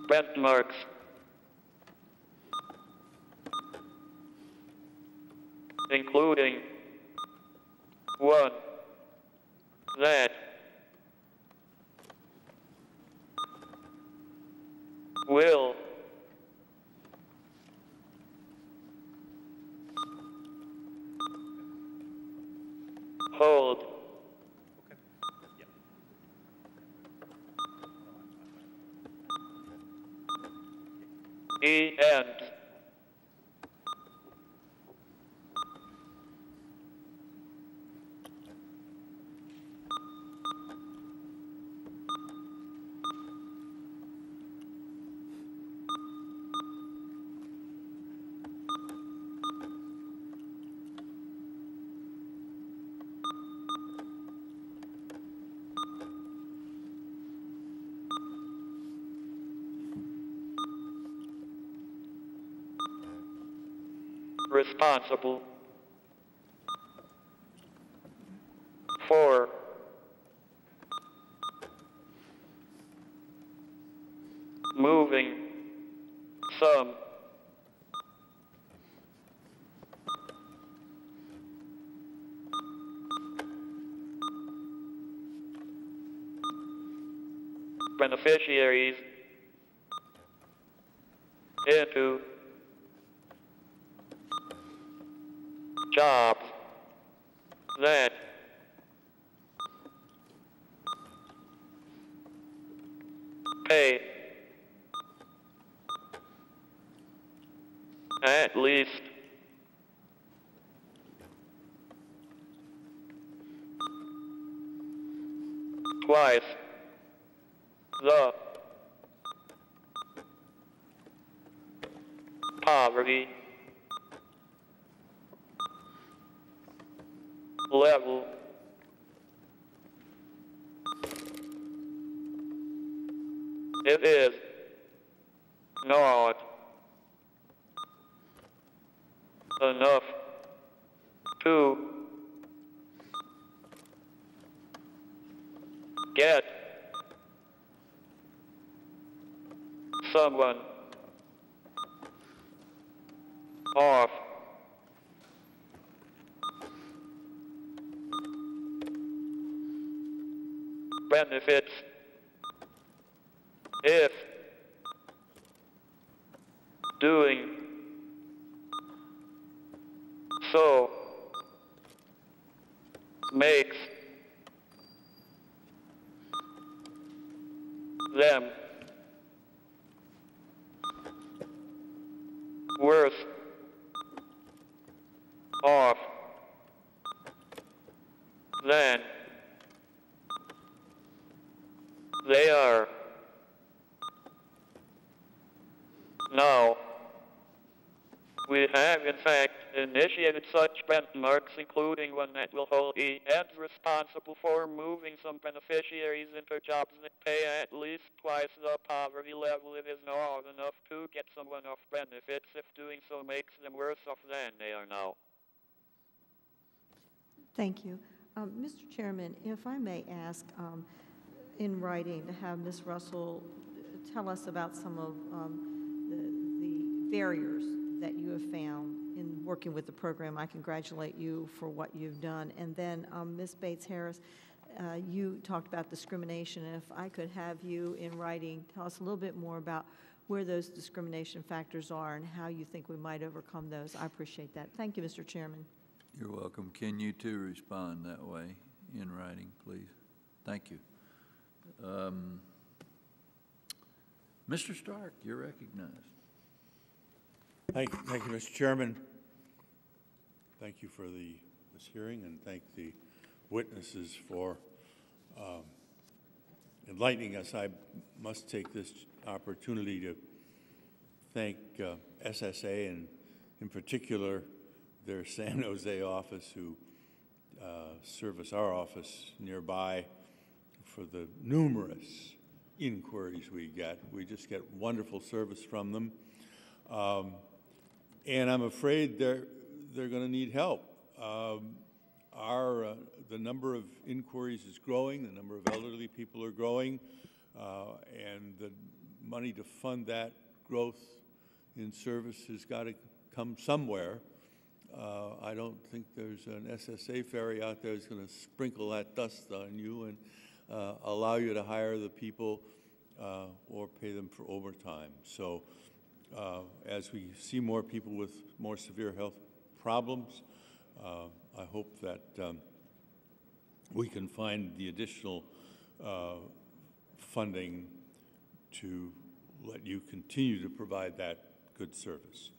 benchmarks, including one that will hold and responsible for moving some beneficiaries into jobs that pay at least twice the poverty level it is not enough to get someone off benefits if doing so makes them worse off than they are now. We have, in fact, initiated such benchmarks, including one that will hold the ends responsible for moving some beneficiaries into jobs that pay at least twice the poverty level. It is not enough to get someone off benefits if doing so makes them worse off than they are now. Thank you. Mr. Chairman, if I may ask in writing to have Ms. Russell tell us about some of the barriers that you have found in working with the program. I congratulate you for what you've done. And then Ms. Bates-Harris, you talked about discrimination. If I could have you in writing tell us a little bit more about where those discrimination factors are and how you think we might overcome those. I appreciate that. Thank you, Mr. Chairman. You're welcome. Can you two respond that way in writing, please? Thank you. Mr. Stark, you're recognized. Thank you, Mr. Chairman. Thank you for this hearing, and thank the witnesses for enlightening us. I must take this opportunity to thank SSA and, in particular, their San Jose office, who service our office nearby, for the numerous inquiries we get. We just get wonderful service from them. And I'm afraid they're going to need help. The number of inquiries is growing, the number of elderly people are growing, and the money to fund that growth in service has got to come somewhere. I don't think there's an SSA ferry out there that's going to sprinkle that dust on you and allow you to hire the people or pay them for overtime. So as we see more people with more severe health problems, I hope that we can find the additional funding to let you continue to provide that good service.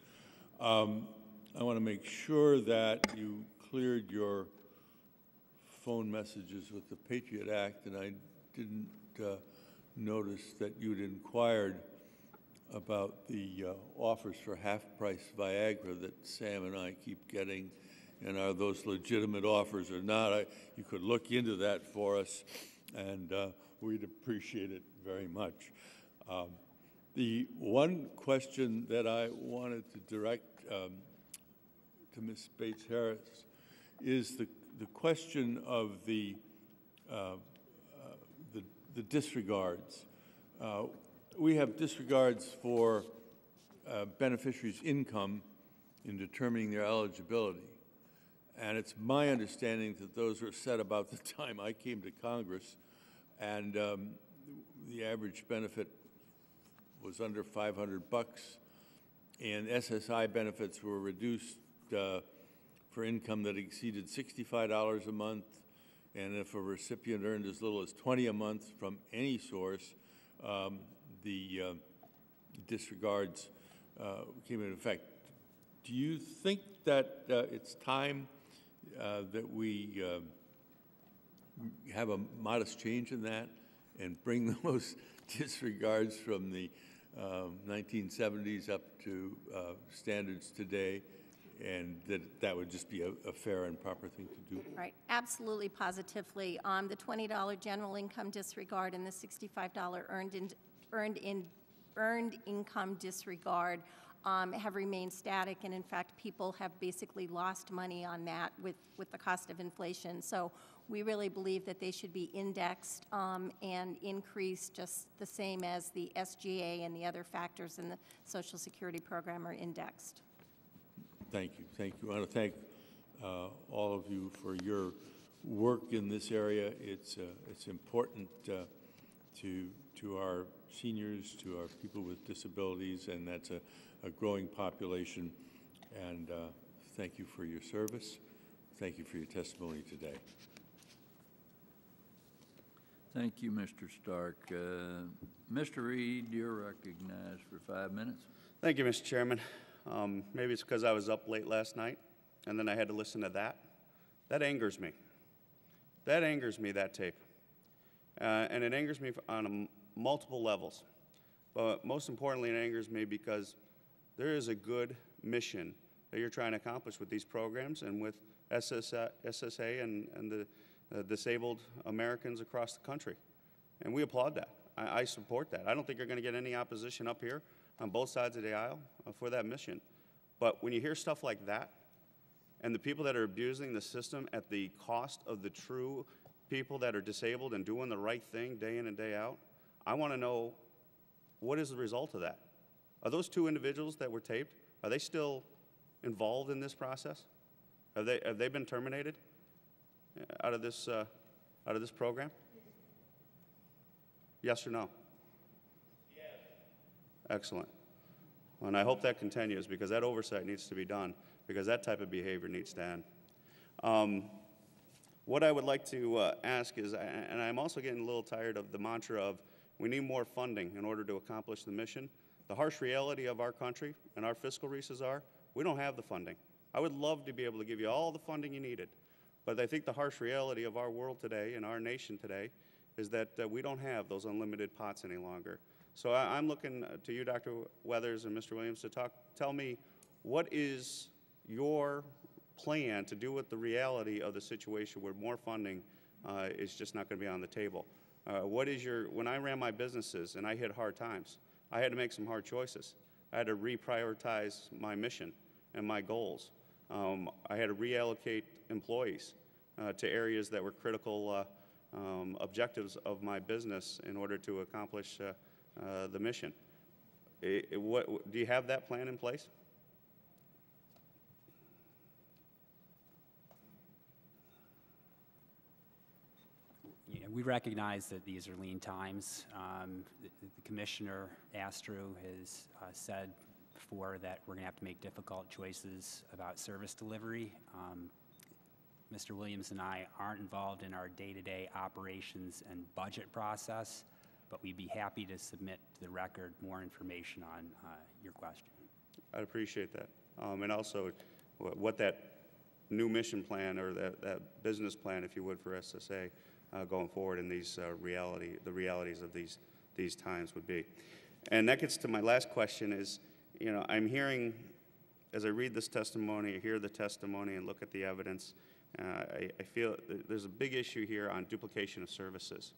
I want to make sure that you cleared your phone messages with the Patriot Act, and I didn't notice that you'd inquired about the offers for half-price Viagra that Sam and I keep getting, and are those legitimate offers or not? You could look into that for us, and we'd appreciate it very much. The one question that I wanted to direct to Ms. Bates-Harris is the question of the disregards. We have disregards for beneficiaries' income in determining their eligibility. And it's my understanding that those were set about the time I came to Congress, and the average benefit was under $500, and SSI benefits were reduced for income that exceeded $65 a month, and if a recipient earned as little as $20 a month from any source, the disregards came into effect. Do you think that it's time that we have a modest change in that and bring those disregards from the 1970s up to standards today, and that would just be a fair and proper thing to do? Right, absolutely, positively. The $20 general income disregard and the $65 earned income disregard have remained static, and in fact, people have basically lost money on that with the cost of inflation. So we really believe that they should be indexed and increased just the same as the SGA and the other factors in the Social Security program are indexed. Thank you. Thank you. I want to thank all of you for your work in this area. It's important to our seniors, to our people with disabilities, and that's a growing population. And thank you for your service. Thank you for your testimony today. Thank you, Mr. Stark. Mr. Reed, you're recognized for 5 minutes. Thank you, Mr. Chairman. Maybe it's because I was up late last night, and then I had to listen to that. That angers me. That angers me, that tape. And it angers me on multiple levels. But most importantly, it angers me because there is a good mission that you're trying to accomplish with these programs and with SSA and the disabled Americans across the country. And we applaud that. I support that. I don't think you're going to get any opposition up here on both sides of the aisle for that mission. But when you hear stuff like that, and the people that are abusing the system at the cost of the true people that are disabled and doing the right thing day in and day out, I want to know, what is the result of that? Are those two individuals that were taped, are they still involved in this process? Have they been terminated out of this program? Yes or no? Yes. Excellent. And I hope that continues, because that oversight needs to be done, because that type of behavior needs to end. What I would like to ask is, and I'm also getting a little tired of the mantra of we need more funding in order to accomplish the mission. The harsh reality of our country and our fiscal resources are we don't have the funding. I would love to be able to give you all the funding you needed, but I think the harsh reality of our world today and our nation today is that we don't have those unlimited pots any longer. So I'm looking to you, Dr. Weathers and Mr. Williams, to tell me what is your plan to deal with the reality of the situation where more funding is just not going to be on the table. When I ran my businesses and I hit hard times, I had to make some hard choices. I had to reprioritize my mission and my goals. I had to reallocate employees to areas that were critical objectives of my business in order to accomplish the mission. Do you have that plan in place? Yeah, we recognize that these are lean times. The Commissioner Astru has said before that we're going to have to make difficult choices about service delivery. Mr. Williams and I aren't involved in our day-to-day operations and budget process, but we'd be happy to submit to the record more information on your question. I'd appreciate that. And also what that new mission plan or that business plan, if you would, for SSA going forward in these the realities of these times would be. And that gets to my last question is, you know, I'm hearing, as I read this testimony, I hear the testimony and look at the evidence, I feel there's a big issue here on duplication of services.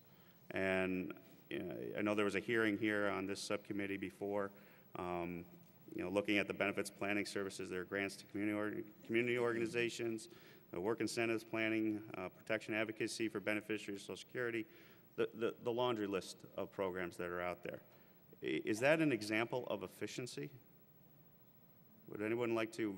And you know, I know there was a hearing here on this subcommittee before, you know, looking at the benefits planning services, there are grants to community organizations, work incentives planning, protection advocacy for beneficiaries of Social Security, the laundry list of programs that are out there. Is that an example of efficiency? Would anyone like to?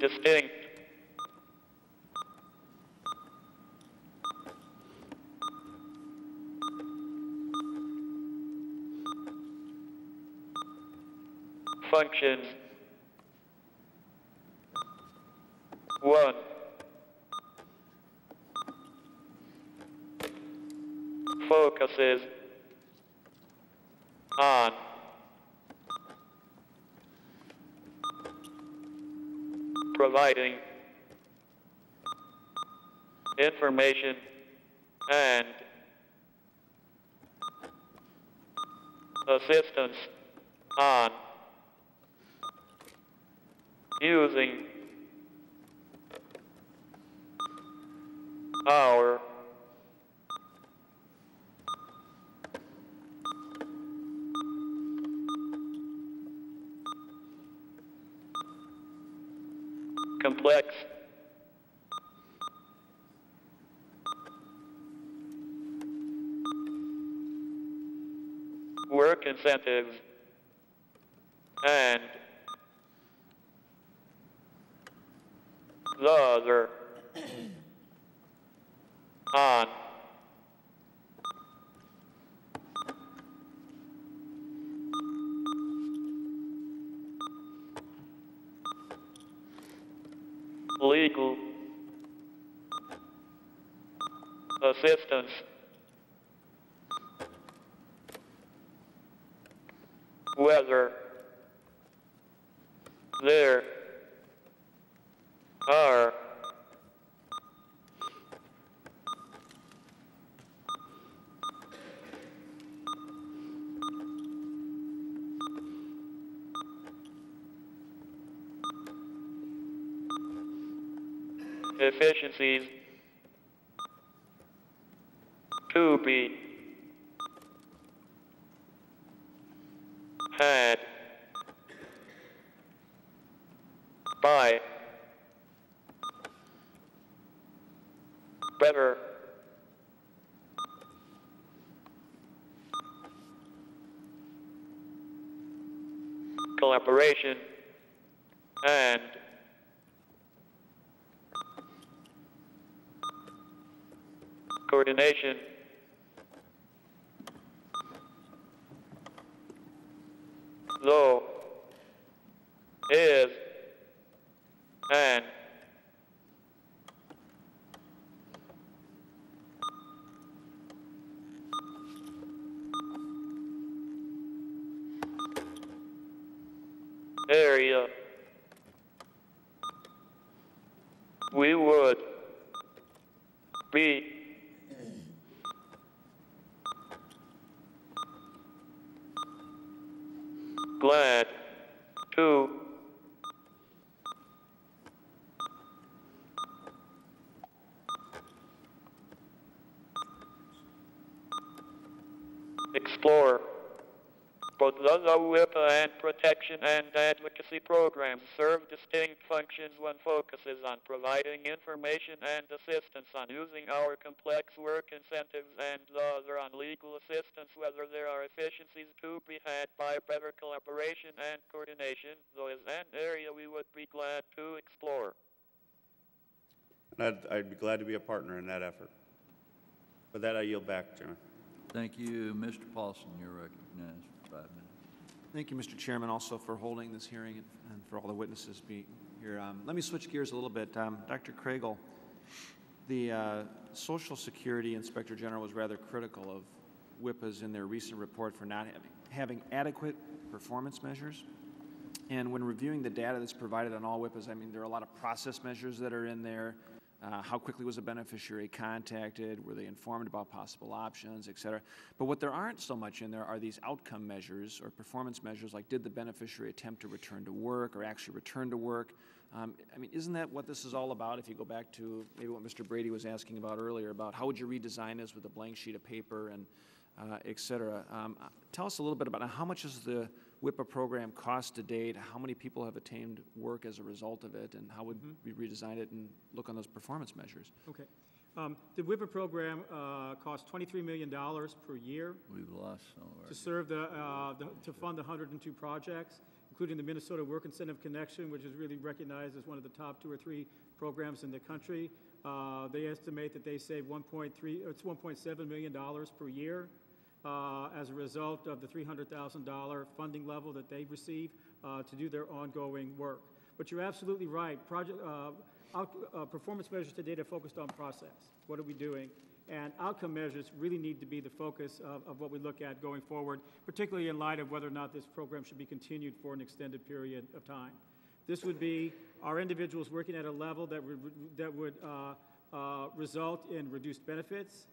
Distinct. Functions. 1. Focuses on providing information and assistance on using our complex work incentives and the other on legal assistance whether there are efficiencies to be had by better collaboration and coordination though is an area we would be glad to explore. Both the WIPA and protection and advocacy programs serve distinct functions. One focuses on providing information and assistance on using our complex work incentives, and the other on legal assistance, whether there are efficiencies to be had by better collaboration and coordination, though is an area we would be glad to explore. And I'd be glad to be a partner in that effort. With that, I yield back, Chairman. Thank you. Mr. Paulson, you're recognized for 5 minutes. Thank you, Mr. Chairman, also for holding this hearing and for all the witnesses being here. Let me switch gears a little bit. Dr. Kragel, the Social Security Inspector General was rather critical of WIPAs in their recent report for not having adequate performance measures. And when reviewing the data that's provided on all WIPAs, I mean, there are a lot of process measures that are in there. How quickly was a beneficiary contacted? Were they informed about possible options, et cetera? But what there aren't so much in there are these outcome measures or performance measures, like did the beneficiary attempt to return to work or actually return to work? I mean, isn't that what this is all about? If you go back to maybe what Mr. Brady was asking about earlier about how would you redesign this with a blank sheet of paper and et cetera. Tell us a little bit about how much is the WIPA program cost to date, how many people have attained work as a result of it, and how would we redesign it and look on those performance measures? Okay. The WIPA program costs $23 million per year. We've lost some of our to serve to fund the 102 projects, including the Minnesota Work Incentive Connection, which is really recognized as one of the top 2 or 3 programs in the country. They estimate that they save $1.7 million per year as a result of the $300,000 funding level that they receive to do their ongoing work. But you're absolutely right. Performance measures to date are focused on process. What are we doing? And outcome measures really need to be the focus of what we look at going forward, particularly in light of whether or not this program should be continued for an extended period of time. This would be our individuals working at a level that would result in reduced benefits.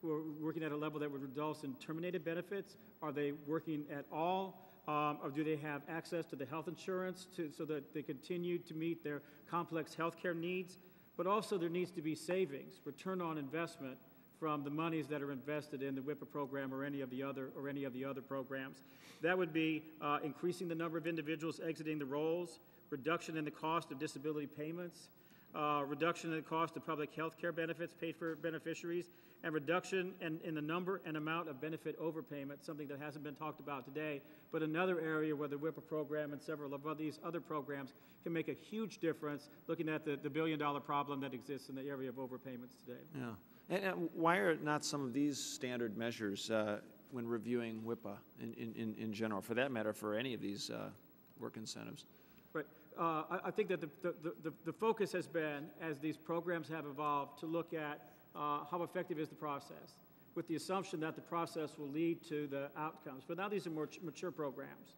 We're working at a level that would result in terminated benefits. Are they working at all? Or do they have access to the health insurance so that they continue to meet their complex health care needs? But also there needs to be savings, return on investment from the monies that are invested in the WIPA program or any of the other programs. That would be increasing the number of individuals exiting the rolls, reduction in the cost of disability payments, reduction in the cost of public health care benefits paid for beneficiaries, and reduction in the number and amount of benefit overpayment, something that hasn't been talked about today, but another area where the WIPA program and several of these other programs can make a huge difference, looking at the billion-dollar problem that exists in the area of overpayments today. Yeah. And why are not some of these standard measures when reviewing WIPA in general, for that matter, for any of these work incentives? Right. I think that the focus has been, as these programs have evolved, to look at how effective is the process, with the assumption that the process will lead to the outcomes. But now these are more mature programs.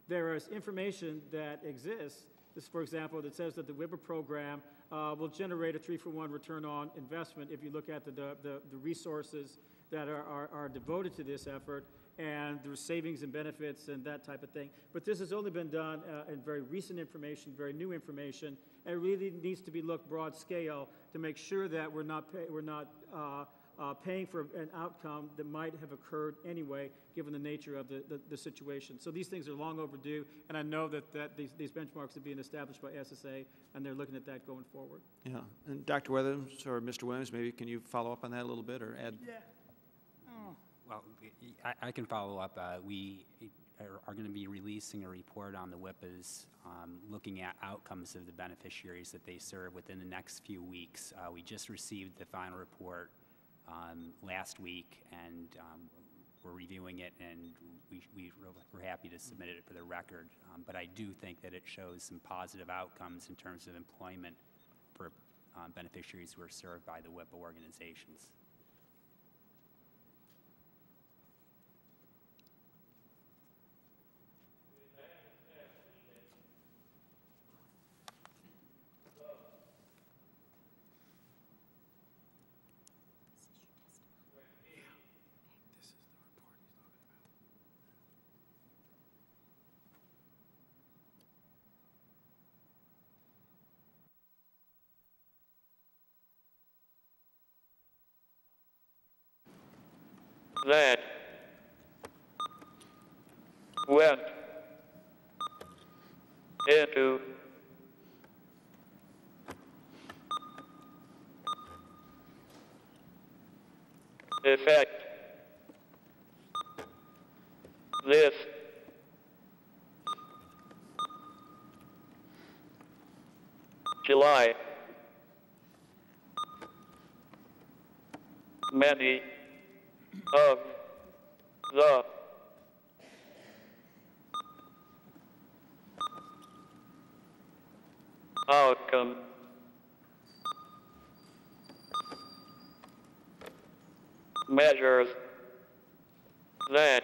There is information that exists This, for example, that says that the WIPA program will generate a 3-for-1 return on investment if you look at the resources that are devoted to this effort, and there's savings and benefits and that type of thing. But this has only been done in very recent information, very new information, and it really needs to be looked broad scale to make sure that we're not paying for an outcome that might have occurred anyway, given the nature of the situation. So these things are long overdue, and I know that these benchmarks are being established by SSA, and they're looking at that going forward. Yeah, and Dr. Williams or Mr. Williams, maybe can you follow up on that a little bit or add? Yeah. Well, I can follow up. We are going to be releasing a report on the WIPAs, looking at outcomes of the beneficiaries that they serve within the next few weeks. We just received the final report last week, and we're reviewing it, and we're happy to submit it for the record. But I do think that it shows some positive outcomes in terms of employment for beneficiaries who are served by the WIPA organizations. That went into effect this July. Many of the outcome measures that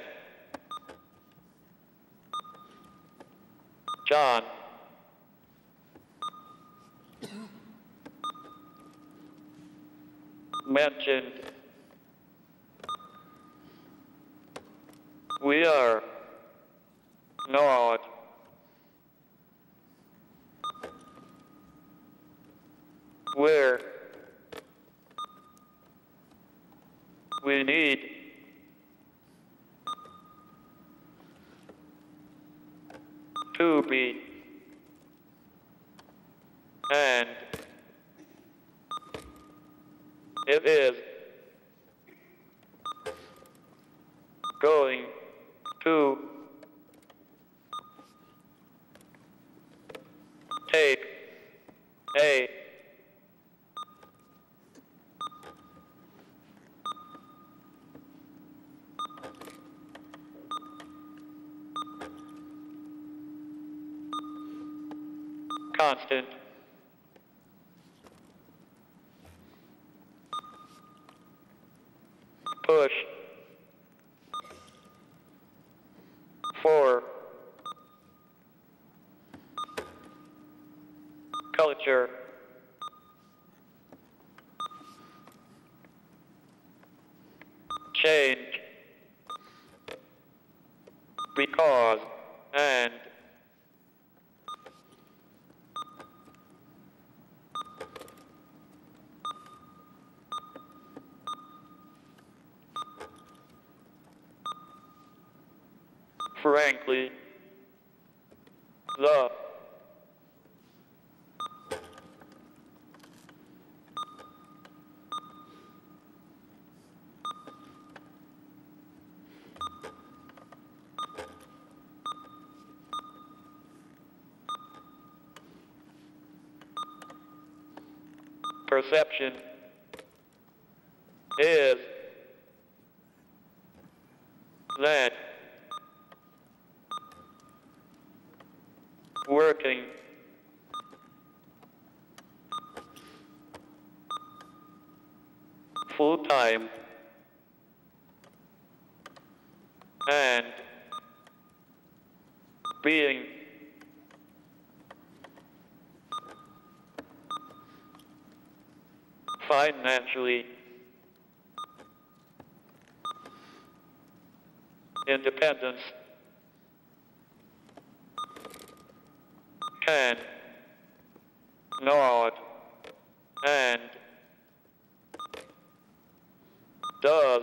John mentioned we are not where we need to be, and it is going to take a constant push for culture change, because and frankly, the perception is that working full-time and being financially independence can not and does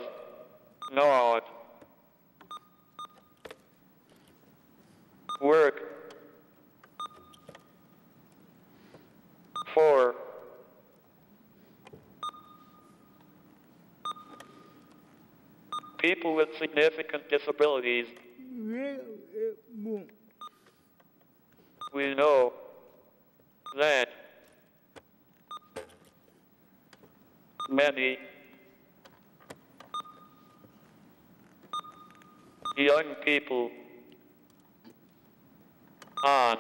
not work for people with significant disabilities. We know that many young people on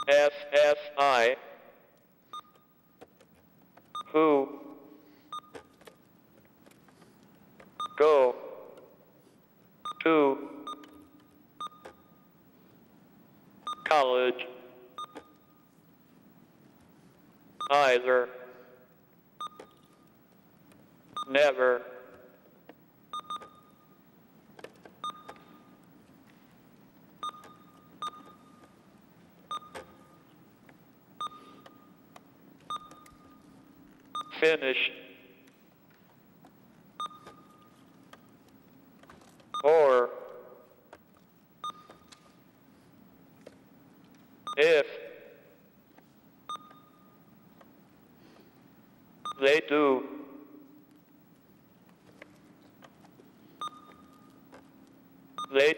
SSI who go to college either never finish or if they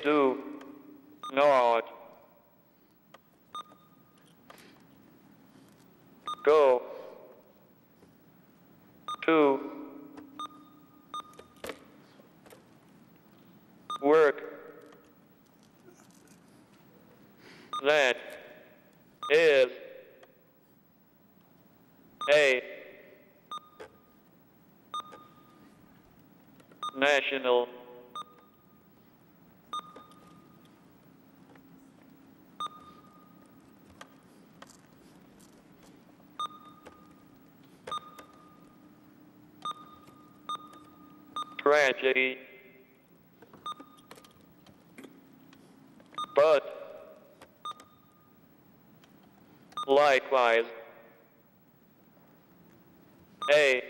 do not go to work that is a national tragedy, but likewise a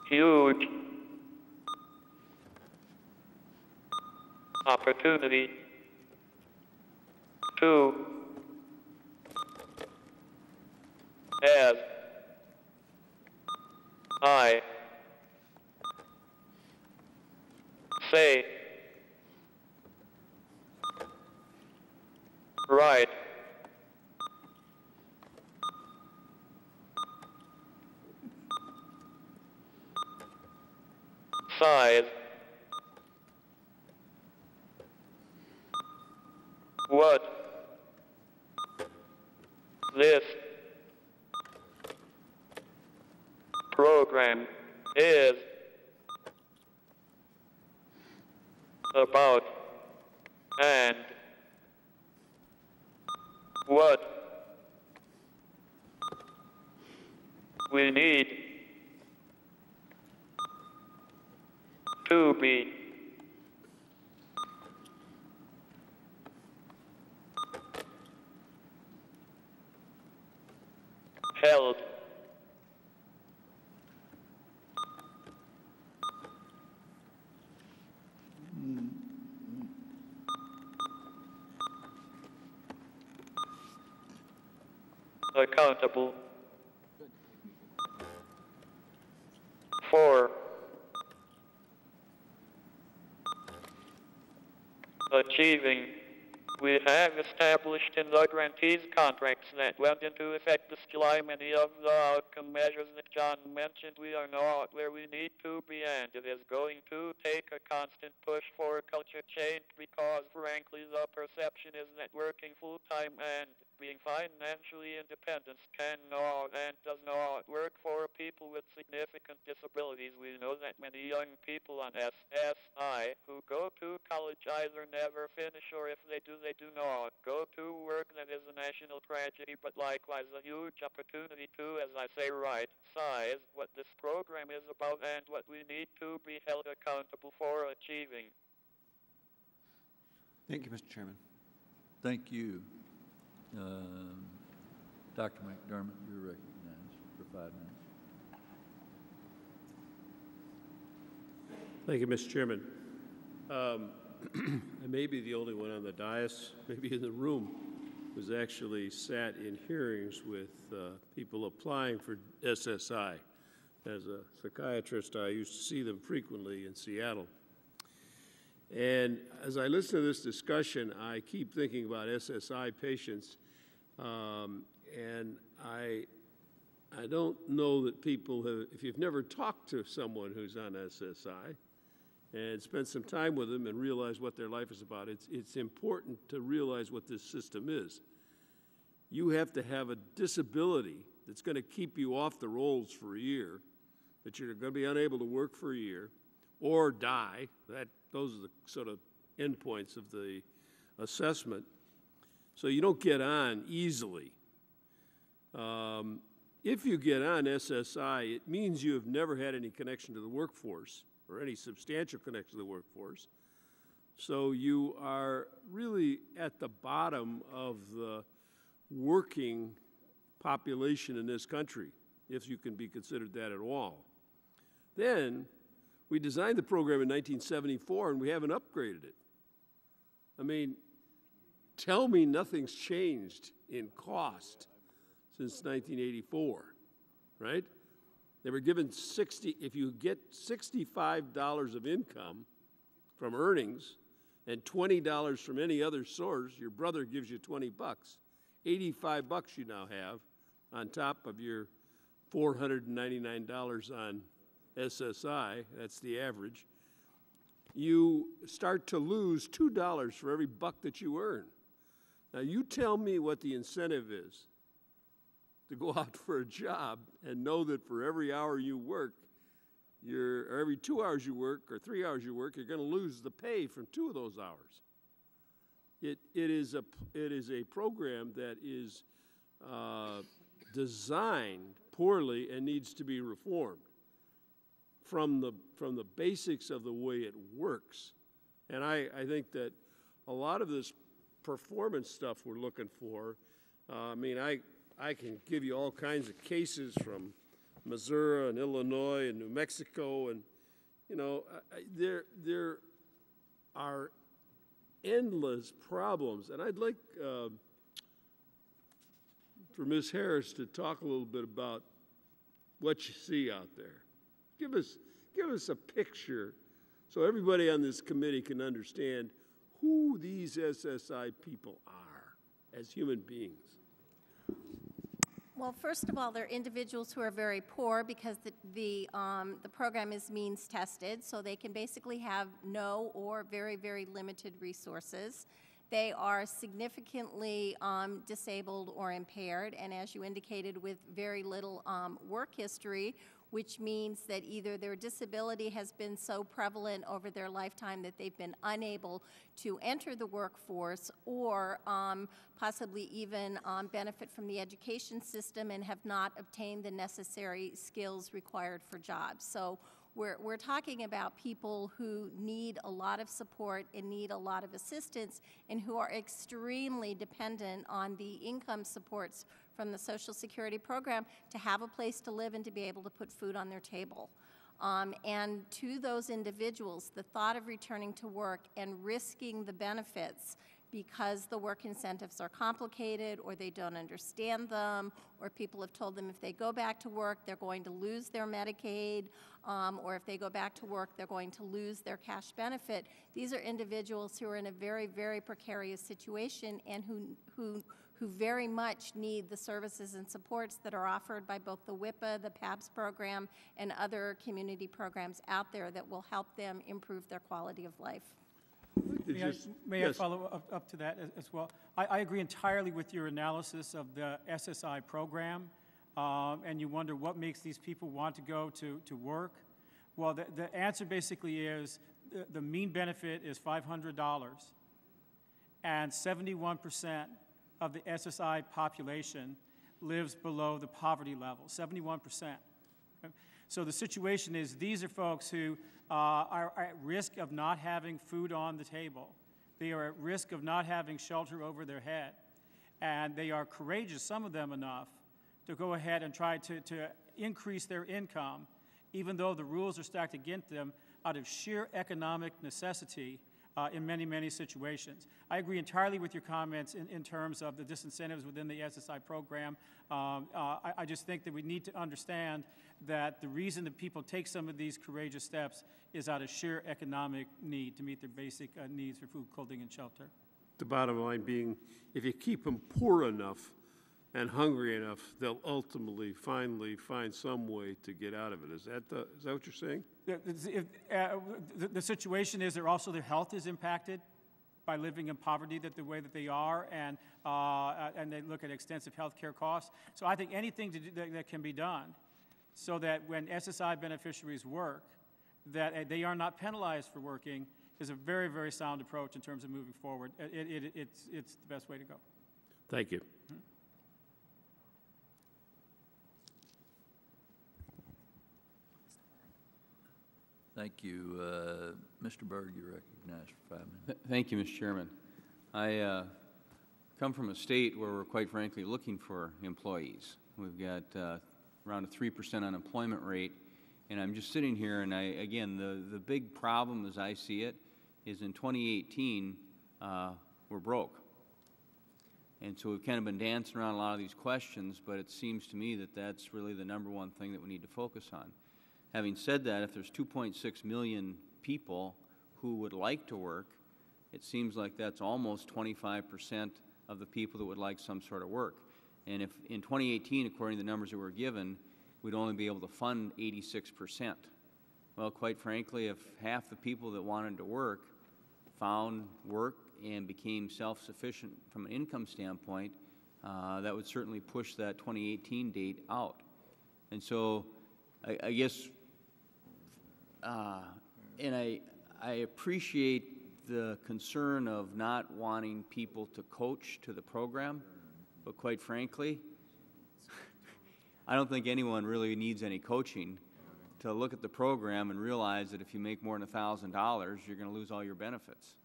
huge opportunity to, as I say, right, size, what this program is about and what we need to be held accountable for achieving. We have established in the grantees contracts that went into effect this July many of the outcome measures that John mentioned. We are not where we need to be, and it is going to take a constant push for culture change because, frankly, the perception is that working full-time and being financially independent can not and does not work for people with significant disabilities. We know that many young people on SSI who go to college either never finish or if they do not go to work. That is a national tragedy, but likewise a huge opportunity to, as I say, right size what this program is about and what we need to be held accountable for achieving. Thank you, Mr. Chairman. Thank you. Dr. McDermott, you're recognized for 5 minutes. Thank you, Mr. Chairman. I may be the only one on the dais, maybe in the room, who's actually sat in hearings with people applying for SSI. As a psychiatrist, I used to see them frequently in Seattle. And as I listen to this discussion, I keep thinking about SSI patients, and I don't know that people have, if you've never talked to someone who's on SSI and spent some time with them and realize what their life is about, it's important to realize what this system is. You have to have a disability that's going to keep you off the rolls for a year, that you're going to be unable to work for a year, or die. Those are the sort of endpoints of the assessment. So you don't get on easily. If you get on SSI, it means you have never had any connection to the workforce or any substantial connection to the workforce. So you are really at the bottom of the working population in this country, if you can be considered that at all. Then we designed the program in 1974, and we haven't upgraded it. I mean, tell me nothing's changed in cost since 1984, right? They were given if you get $65 of income from earnings and $20 from any other source, your brother gives you 20 bucks. 85 bucks you now have on top of your $499 on SSI, that's the average. You start to lose $2 for every buck that you earn. Now you tell me what the incentive is to go out for a job and know that for every hour you work, or every 2 hours you work or 3 hours you work, you're going to lose the pay from 2 of those hours. It is a program that is designed poorly and needs to be reformed from the basics of the way it works. And I think that a lot of this performance stuff we're looking for, I mean, I can give you all kinds of cases from Missouri and Illinois and New Mexico, and you know, there are endless problems. And I'd like for Ms. Harris to talk a little bit about what you see out there. Give us a picture so everybody on this committee can understand who these SSI people are as human beings. Well, first of all, they're individuals who are very poor because the program is means tested, so they can basically have no or very, very limited resources. They are significantly disabled or impaired, and as you indicated, with very little work history, which means that either their disability has been so prevalent over their lifetime that they've been unable to enter the workforce, or possibly even benefit from the education system and have not obtained the necessary skills required for jobs. So we're talking about people who need a lot of support and need a lot of assistance, and who are extremely dependent on the income supports from the Social Security program to have a place to live and to be able to put food on their table. And to those individuals, the thought of returning to work and risking the benefits because the work incentives are complicated, or they don't understand them, or people have told them if they go back to work, they're going to lose their Medicaid, or if they go back to work, they're going to lose their cash benefit. These are individuals who are in a very, very precarious situation, and who very much need the services and supports that are offered by both the WIPA, the PABS program, and other community programs out there that will help them improve their quality of life. May I follow up to that as well? I agree entirely with your analysis of the SSI program, and you wonder what makes these people want to go to work. Well, the answer basically is the mean benefit is $500, and 71% of the SSI population lives below the poverty level, 71%. So the situation is these are folks who are at risk of not having food on the table. They are at risk of not having shelter over their head. And they are courageous, some of them enough, to go ahead and try to increase their income, even though the rules are stacked against them out of sheer economic necessity in many, many situations. I agree entirely with your comments in terms of the disincentives within the SSI program. I just think that we need to understand that the reason that people take some of these courageous steps is out of sheer economic need to meet their basic needs for food, clothing, and shelter. The bottom line being, if you keep them poor enough and hungry enough, they'll ultimately, finally find some way to get out of it. Is that what you're saying? The situation is their health is impacted by living in poverty the way that they are, and they look at extensive health care costs. So I think anything that can be done so that when SSI beneficiaries work, that they are not penalized for working is a very, very sound approach in terms of moving forward. It's the best way to go. Thank you. Thank you. Mr. Berg, you're recognized for 5 minutes. Thank you, Mr. Chairman. I come from a state where we're quite frankly looking for employees. We've got around a 3% unemployment rate, and I'm just sitting here, and again, the big problem as I see it is in 2018, we're broke. And so we've kind of been dancing around a lot of these questions, but it seems to me that that's really the #1 thing that we need to focus on. Having said that, if there's 2.6 million people who would like to work, it seems like that's almost 25% of the people that would like some sort of work. And if in 2018, according to the numbers that were given, we'd only be able to fund 86%. Well, quite frankly, if half the people that wanted to work found work and became self-sufficient from an income standpoint, that would certainly push that 2018 date out. And so I guess, and I appreciate the concern of not wanting people to coach to the program, but quite frankly, I don't think anyone really needs any coaching to look at the program and realize that if you make more than $1,000, you're going to lose all your benefits.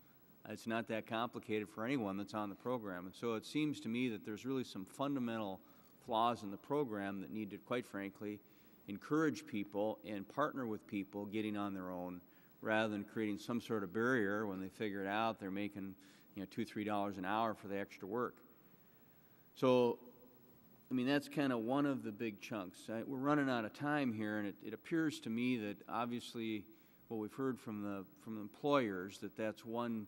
It's not that complicated for anyone that's on the program. And so it seems to me that there's really some fundamental flaws in the program that need to, quite frankly, encourage people and partner with people getting on their own rather than creating some sort of barrier when they figure it out. They're making, $2, $3 an hour for the extra work. So, I mean, that's kind of one of the big chunks. We're running out of time here, and it appears to me that obviously what we've heard from the employers, that's one.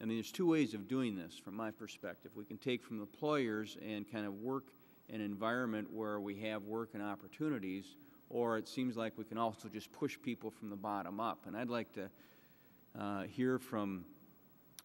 I mean, there's two ways of doing this from my perspective. We can take from the employers and kind of work an environment where we have work and opportunities, or it seems like we can also just push people from the bottom up. And I'd like to hear from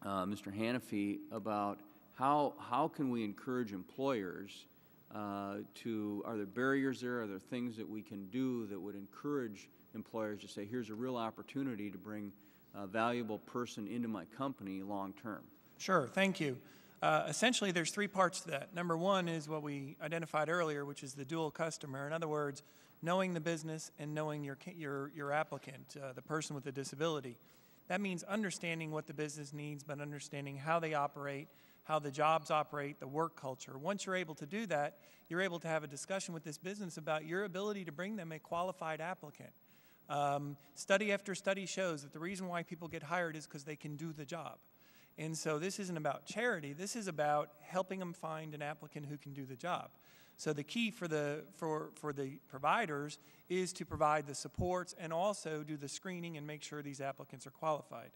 Mr. Hannafy about how can we encourage employers are there barriers there? Are there things that we can do that would encourage employers to say, here's a real opportunity to bring a valuable person into my company long term? Sure, thank you. Essentially, there's 3 parts to that. Number 1 is what we identified earlier, which is the dual customer. In other words, knowing the business and knowing your applicant, the person with the disability. That means understanding what the business needs, but understanding how they operate, how the jobs operate, the work culture. Once you're able to do that, you're able to have a discussion with this business about your ability to bring them a qualified applicant. Study after study shows that the reason why people get hired is because they can do the job. And so this isn't about charity. This is about helping them find an applicant who can do the job. So the key for the providers is to provide the supports and also do the screening and make sure these applicants are qualified.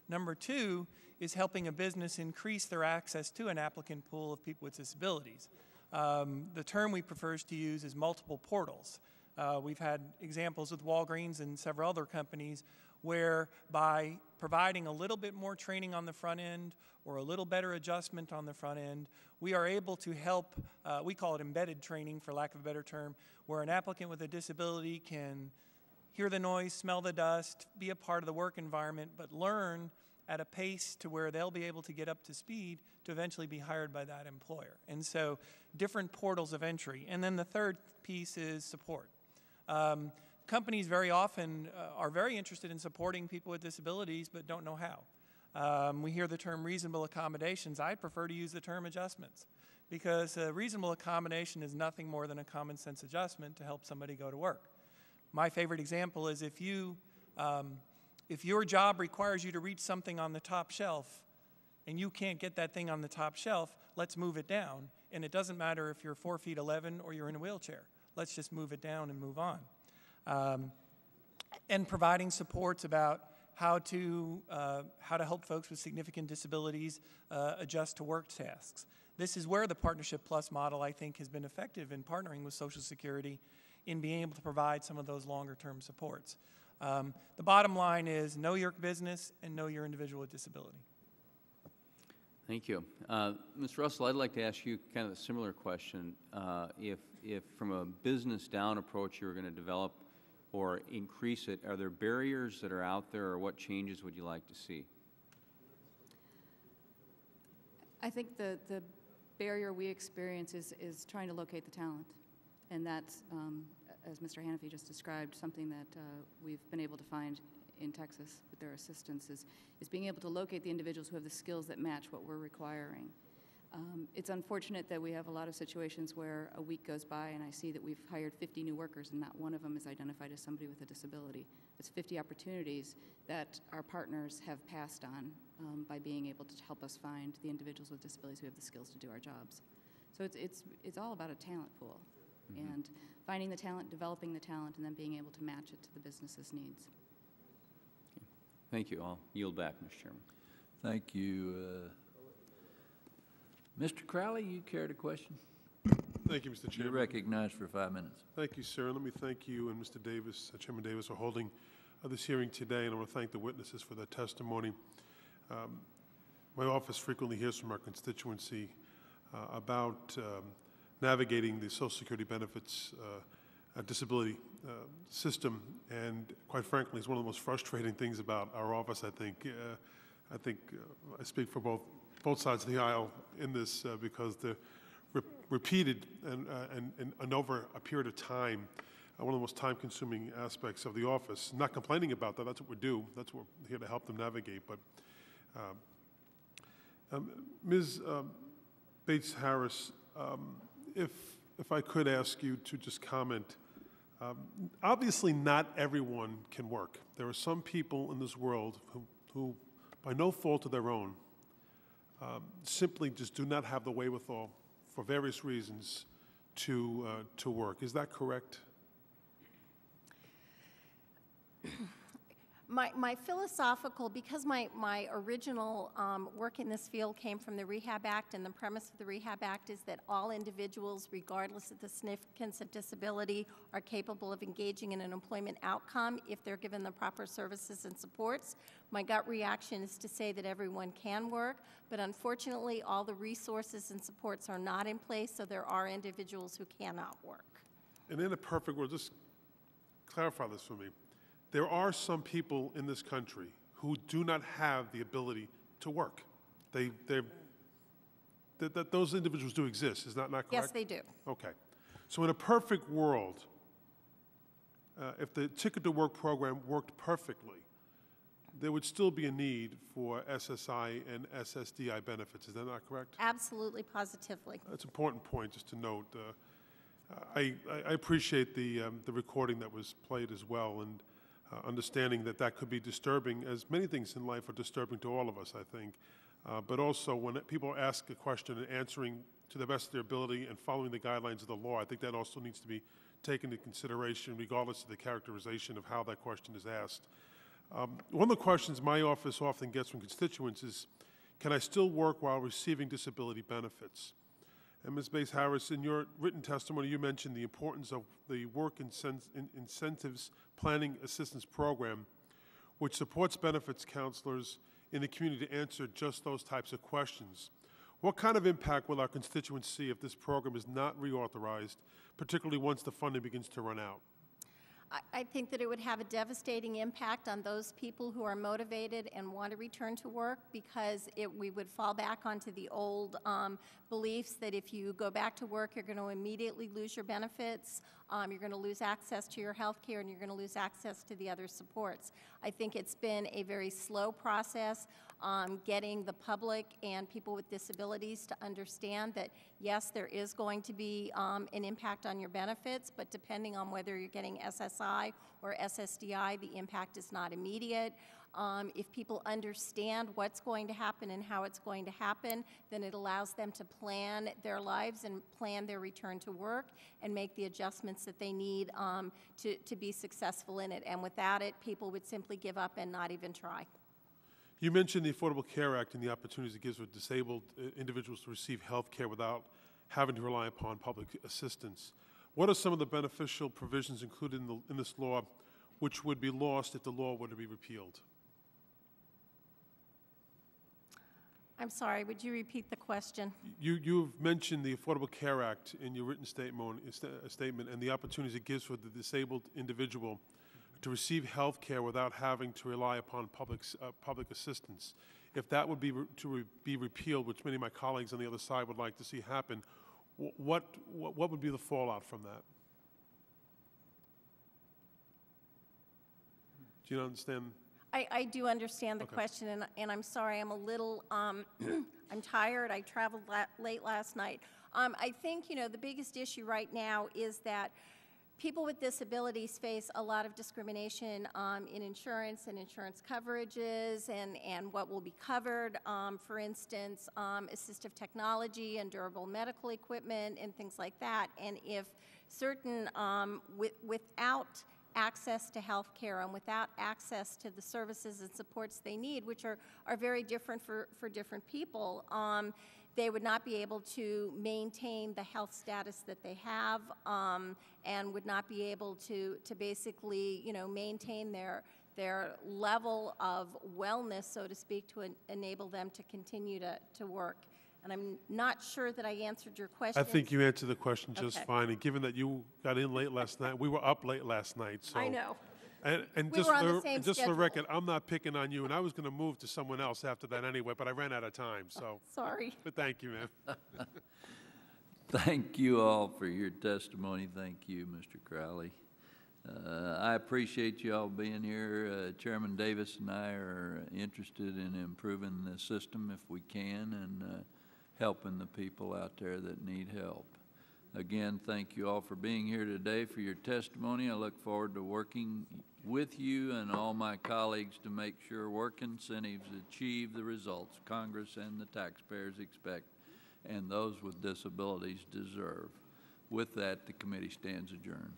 Number 2 is helping a business increase their access to an applicant pool of people with disabilities. The term we prefer to use is multiple portals. We've had examples with Walgreens and several other companies where by providing a little bit more training on the front end or a little better adjustment on the front end, we are able to help, we call it embedded training for lack of a better term, where an applicant with a disability can hear the noise, smell the dust, be a part of the work environment, but learn at a pace to where they'll be able to get up to speed to eventually be hired by that employer. And so different portals of entry. And then the third piece is support. Companies very often are very interested in supporting people with disabilities but don't know how. We hear the term reasonable accommodations. I'd prefer to use the term adjustments, because a reasonable accommodation is nothing more than a common sense adjustment to help somebody go to work. My favorite example is if your job requires you to reach something on the top shelf and you can't get that thing on the top shelf, let's move it down. And it doesn't matter if you're 4 feet 11 or you're in a wheelchair. Let's just move it down and move on. And providing supports about how to help folks with significant disabilities adjust to work tasks. This is where the Partnership Plus model, I think, has been effective in partnering with Social Security in being able to provide some of those longer-term supports. The bottom line is know your business and know your individual with disability. Thank you. Ms. Russell, I'd like to ask you kind of a similar question. If from a business down approach you were going to develop or increase it, are there barriers that are out there, or what changes would you like to see? I think the barrier we experience is trying to locate the talent. And that's, as Mr. Hannafy just described, something that we've been able to find in Texas with their assistance is being able to locate the individuals who have the skills that match what we're requiring. It's unfortunate that we have a lot of situations where a week goes by and I see that we've hired 50 new workers and not one of them is identified as somebody with a disability. It's 50 opportunities that our partners have passed on by being able to help us find the individuals with disabilities who have the skills to do our jobs. So it's all about a talent pool. Mm-hmm. And finding the talent, developing the talent, and then being able to match it to the business's needs. Okay. Thank you. I'll yield back, Mr. Chairman. Thank you. Mr. Crowley, you carried a question? Thank you, Mr. Chairman. You're recognized for 5 minutes. Thank you, sir. Let me thank you and Mr. Davis, Chairman Davis, for holding this hearing today, and I want to thank the witnesses for their testimony. My office frequently hears from our constituency about navigating the Social Security benefits disability system, and quite frankly, it's one of the most frustrating things about our office, I think. I speak for both sides of the aisle in this because the repeated and over a period of time, one of the most time-consuming aspects of the office. Not complaining about that, that's what we do. That's what we're here to help them navigate. But Ms. Bates-Harris, if I could ask you to just comment, obviously not everyone can work. There are some people in this world who by no fault of their own, simply just do not have the wherewithal for various reasons to work. Is that correct? My philosophical, because my original work in this field came from the Rehab Act, and the premise of the Rehab Act is that all individuals, regardless of the significance of disability, are capable of engaging in an employment outcome if they're given the proper services and supports. My gut reaction is to say that everyone can work, but unfortunately all the resources and supports are not in place, so there are individuals who cannot work. And in a perfect world, just clarify this for me. There are some people in this country who do not have the ability to work. Those individuals do exist, is that not correct? Yes, they do. Okay. So in a perfect world, if the Ticket to Work program worked perfectly, there would still be a need for SSI and SSDI benefits. Is that not correct? Absolutely, positively. That's an important point just to note. I appreciate the recording that was played as well, and understanding that could be disturbing, as many things in life are disturbing to all of us, I think. But also, when people ask a question and answering to the best of their ability and following the guidelines of the law, I think that also needs to be taken into consideration, regardless of the characterization of how that question is asked. One of the questions my office often gets from constituents is, can I still work while receiving disability benefits? And Ms. Bates-Harris, in your written testimony, you mentioned the importance of the Work Incentives Planning Assistance Program, which supports benefits counselors in the community to answer just those types of questions. What kind of impact will our constituents see if this program is not reauthorized, particularly once the funding begins to run out? I think that it would have a devastating impact on those people who are motivated and want to return to work, because we would fall back onto the old beliefs that if you go back to work, you're going to immediately lose your benefits, you're going to lose access to your health care, and you're going to lose access to the other supports. I think it's been a very slow process getting the public and people with disabilities to understand that, yes, there is going to be an impact on your benefits, but depending on whether you're getting SSI or SSDI, the impact is not immediate. If people understand what's going to happen and how it's going to happen, then it allows them to plan their lives and plan their return to work and make the adjustments that they need to be successful in it. And without it, people would simply give up and not even try. You mentioned the Affordable Care Act and the opportunities it gives for disabled individuals to receive health care without having to rely upon public assistance. What are some of the beneficial provisions included in this law which would be lost if the law were to be repealed? I'm sorry, would you repeat the question? You've mentioned the Affordable Care Act in your written statement and the opportunities it gives for the disabled individual to receive health care without having to rely upon public assistance. If that would be be repealed, which many of my colleagues on the other side would like to see happen, what would be the fallout from that? Do you understand? I do understand the question, and I'm sorry, I'm a little, I'm tired. I traveled late last night. I think, the biggest issue right now is that people with disabilities face a lot of discrimination in insurance and insurance coverages and what will be covered. For instance, assistive technology and durable medical equipment and things like that. And if certain, without access to health care and without access to the services and supports they need, which are very different for different people, they would not be able to maintain the health status that they have and would not be able to basically, maintain their level of wellness, so to speak, to enable them to continue to work. And I'm not sure that I answered your question. I think you answered the question just fine. And given that you got in late last night, we were up late last night. So. I know. And we just, were on the same just for schedule. the record, I'm not picking on you, and I was going to move to someone else after that anyway, but I ran out of time. So sorry. But thank you, ma'am. Thank you all for your testimony. Thank you, Mr. Crowley. I appreciate you all being here. Chairman Davis and I are interested in improving the system if we can and helping the people out there that need help. Again, thank you all for being here today for your testimony. I look forward to working with you and all my colleagues to make sure work incentives achieve the results Congress and the taxpayers expect and those with disabilities deserve. With that, the committee stands adjourned.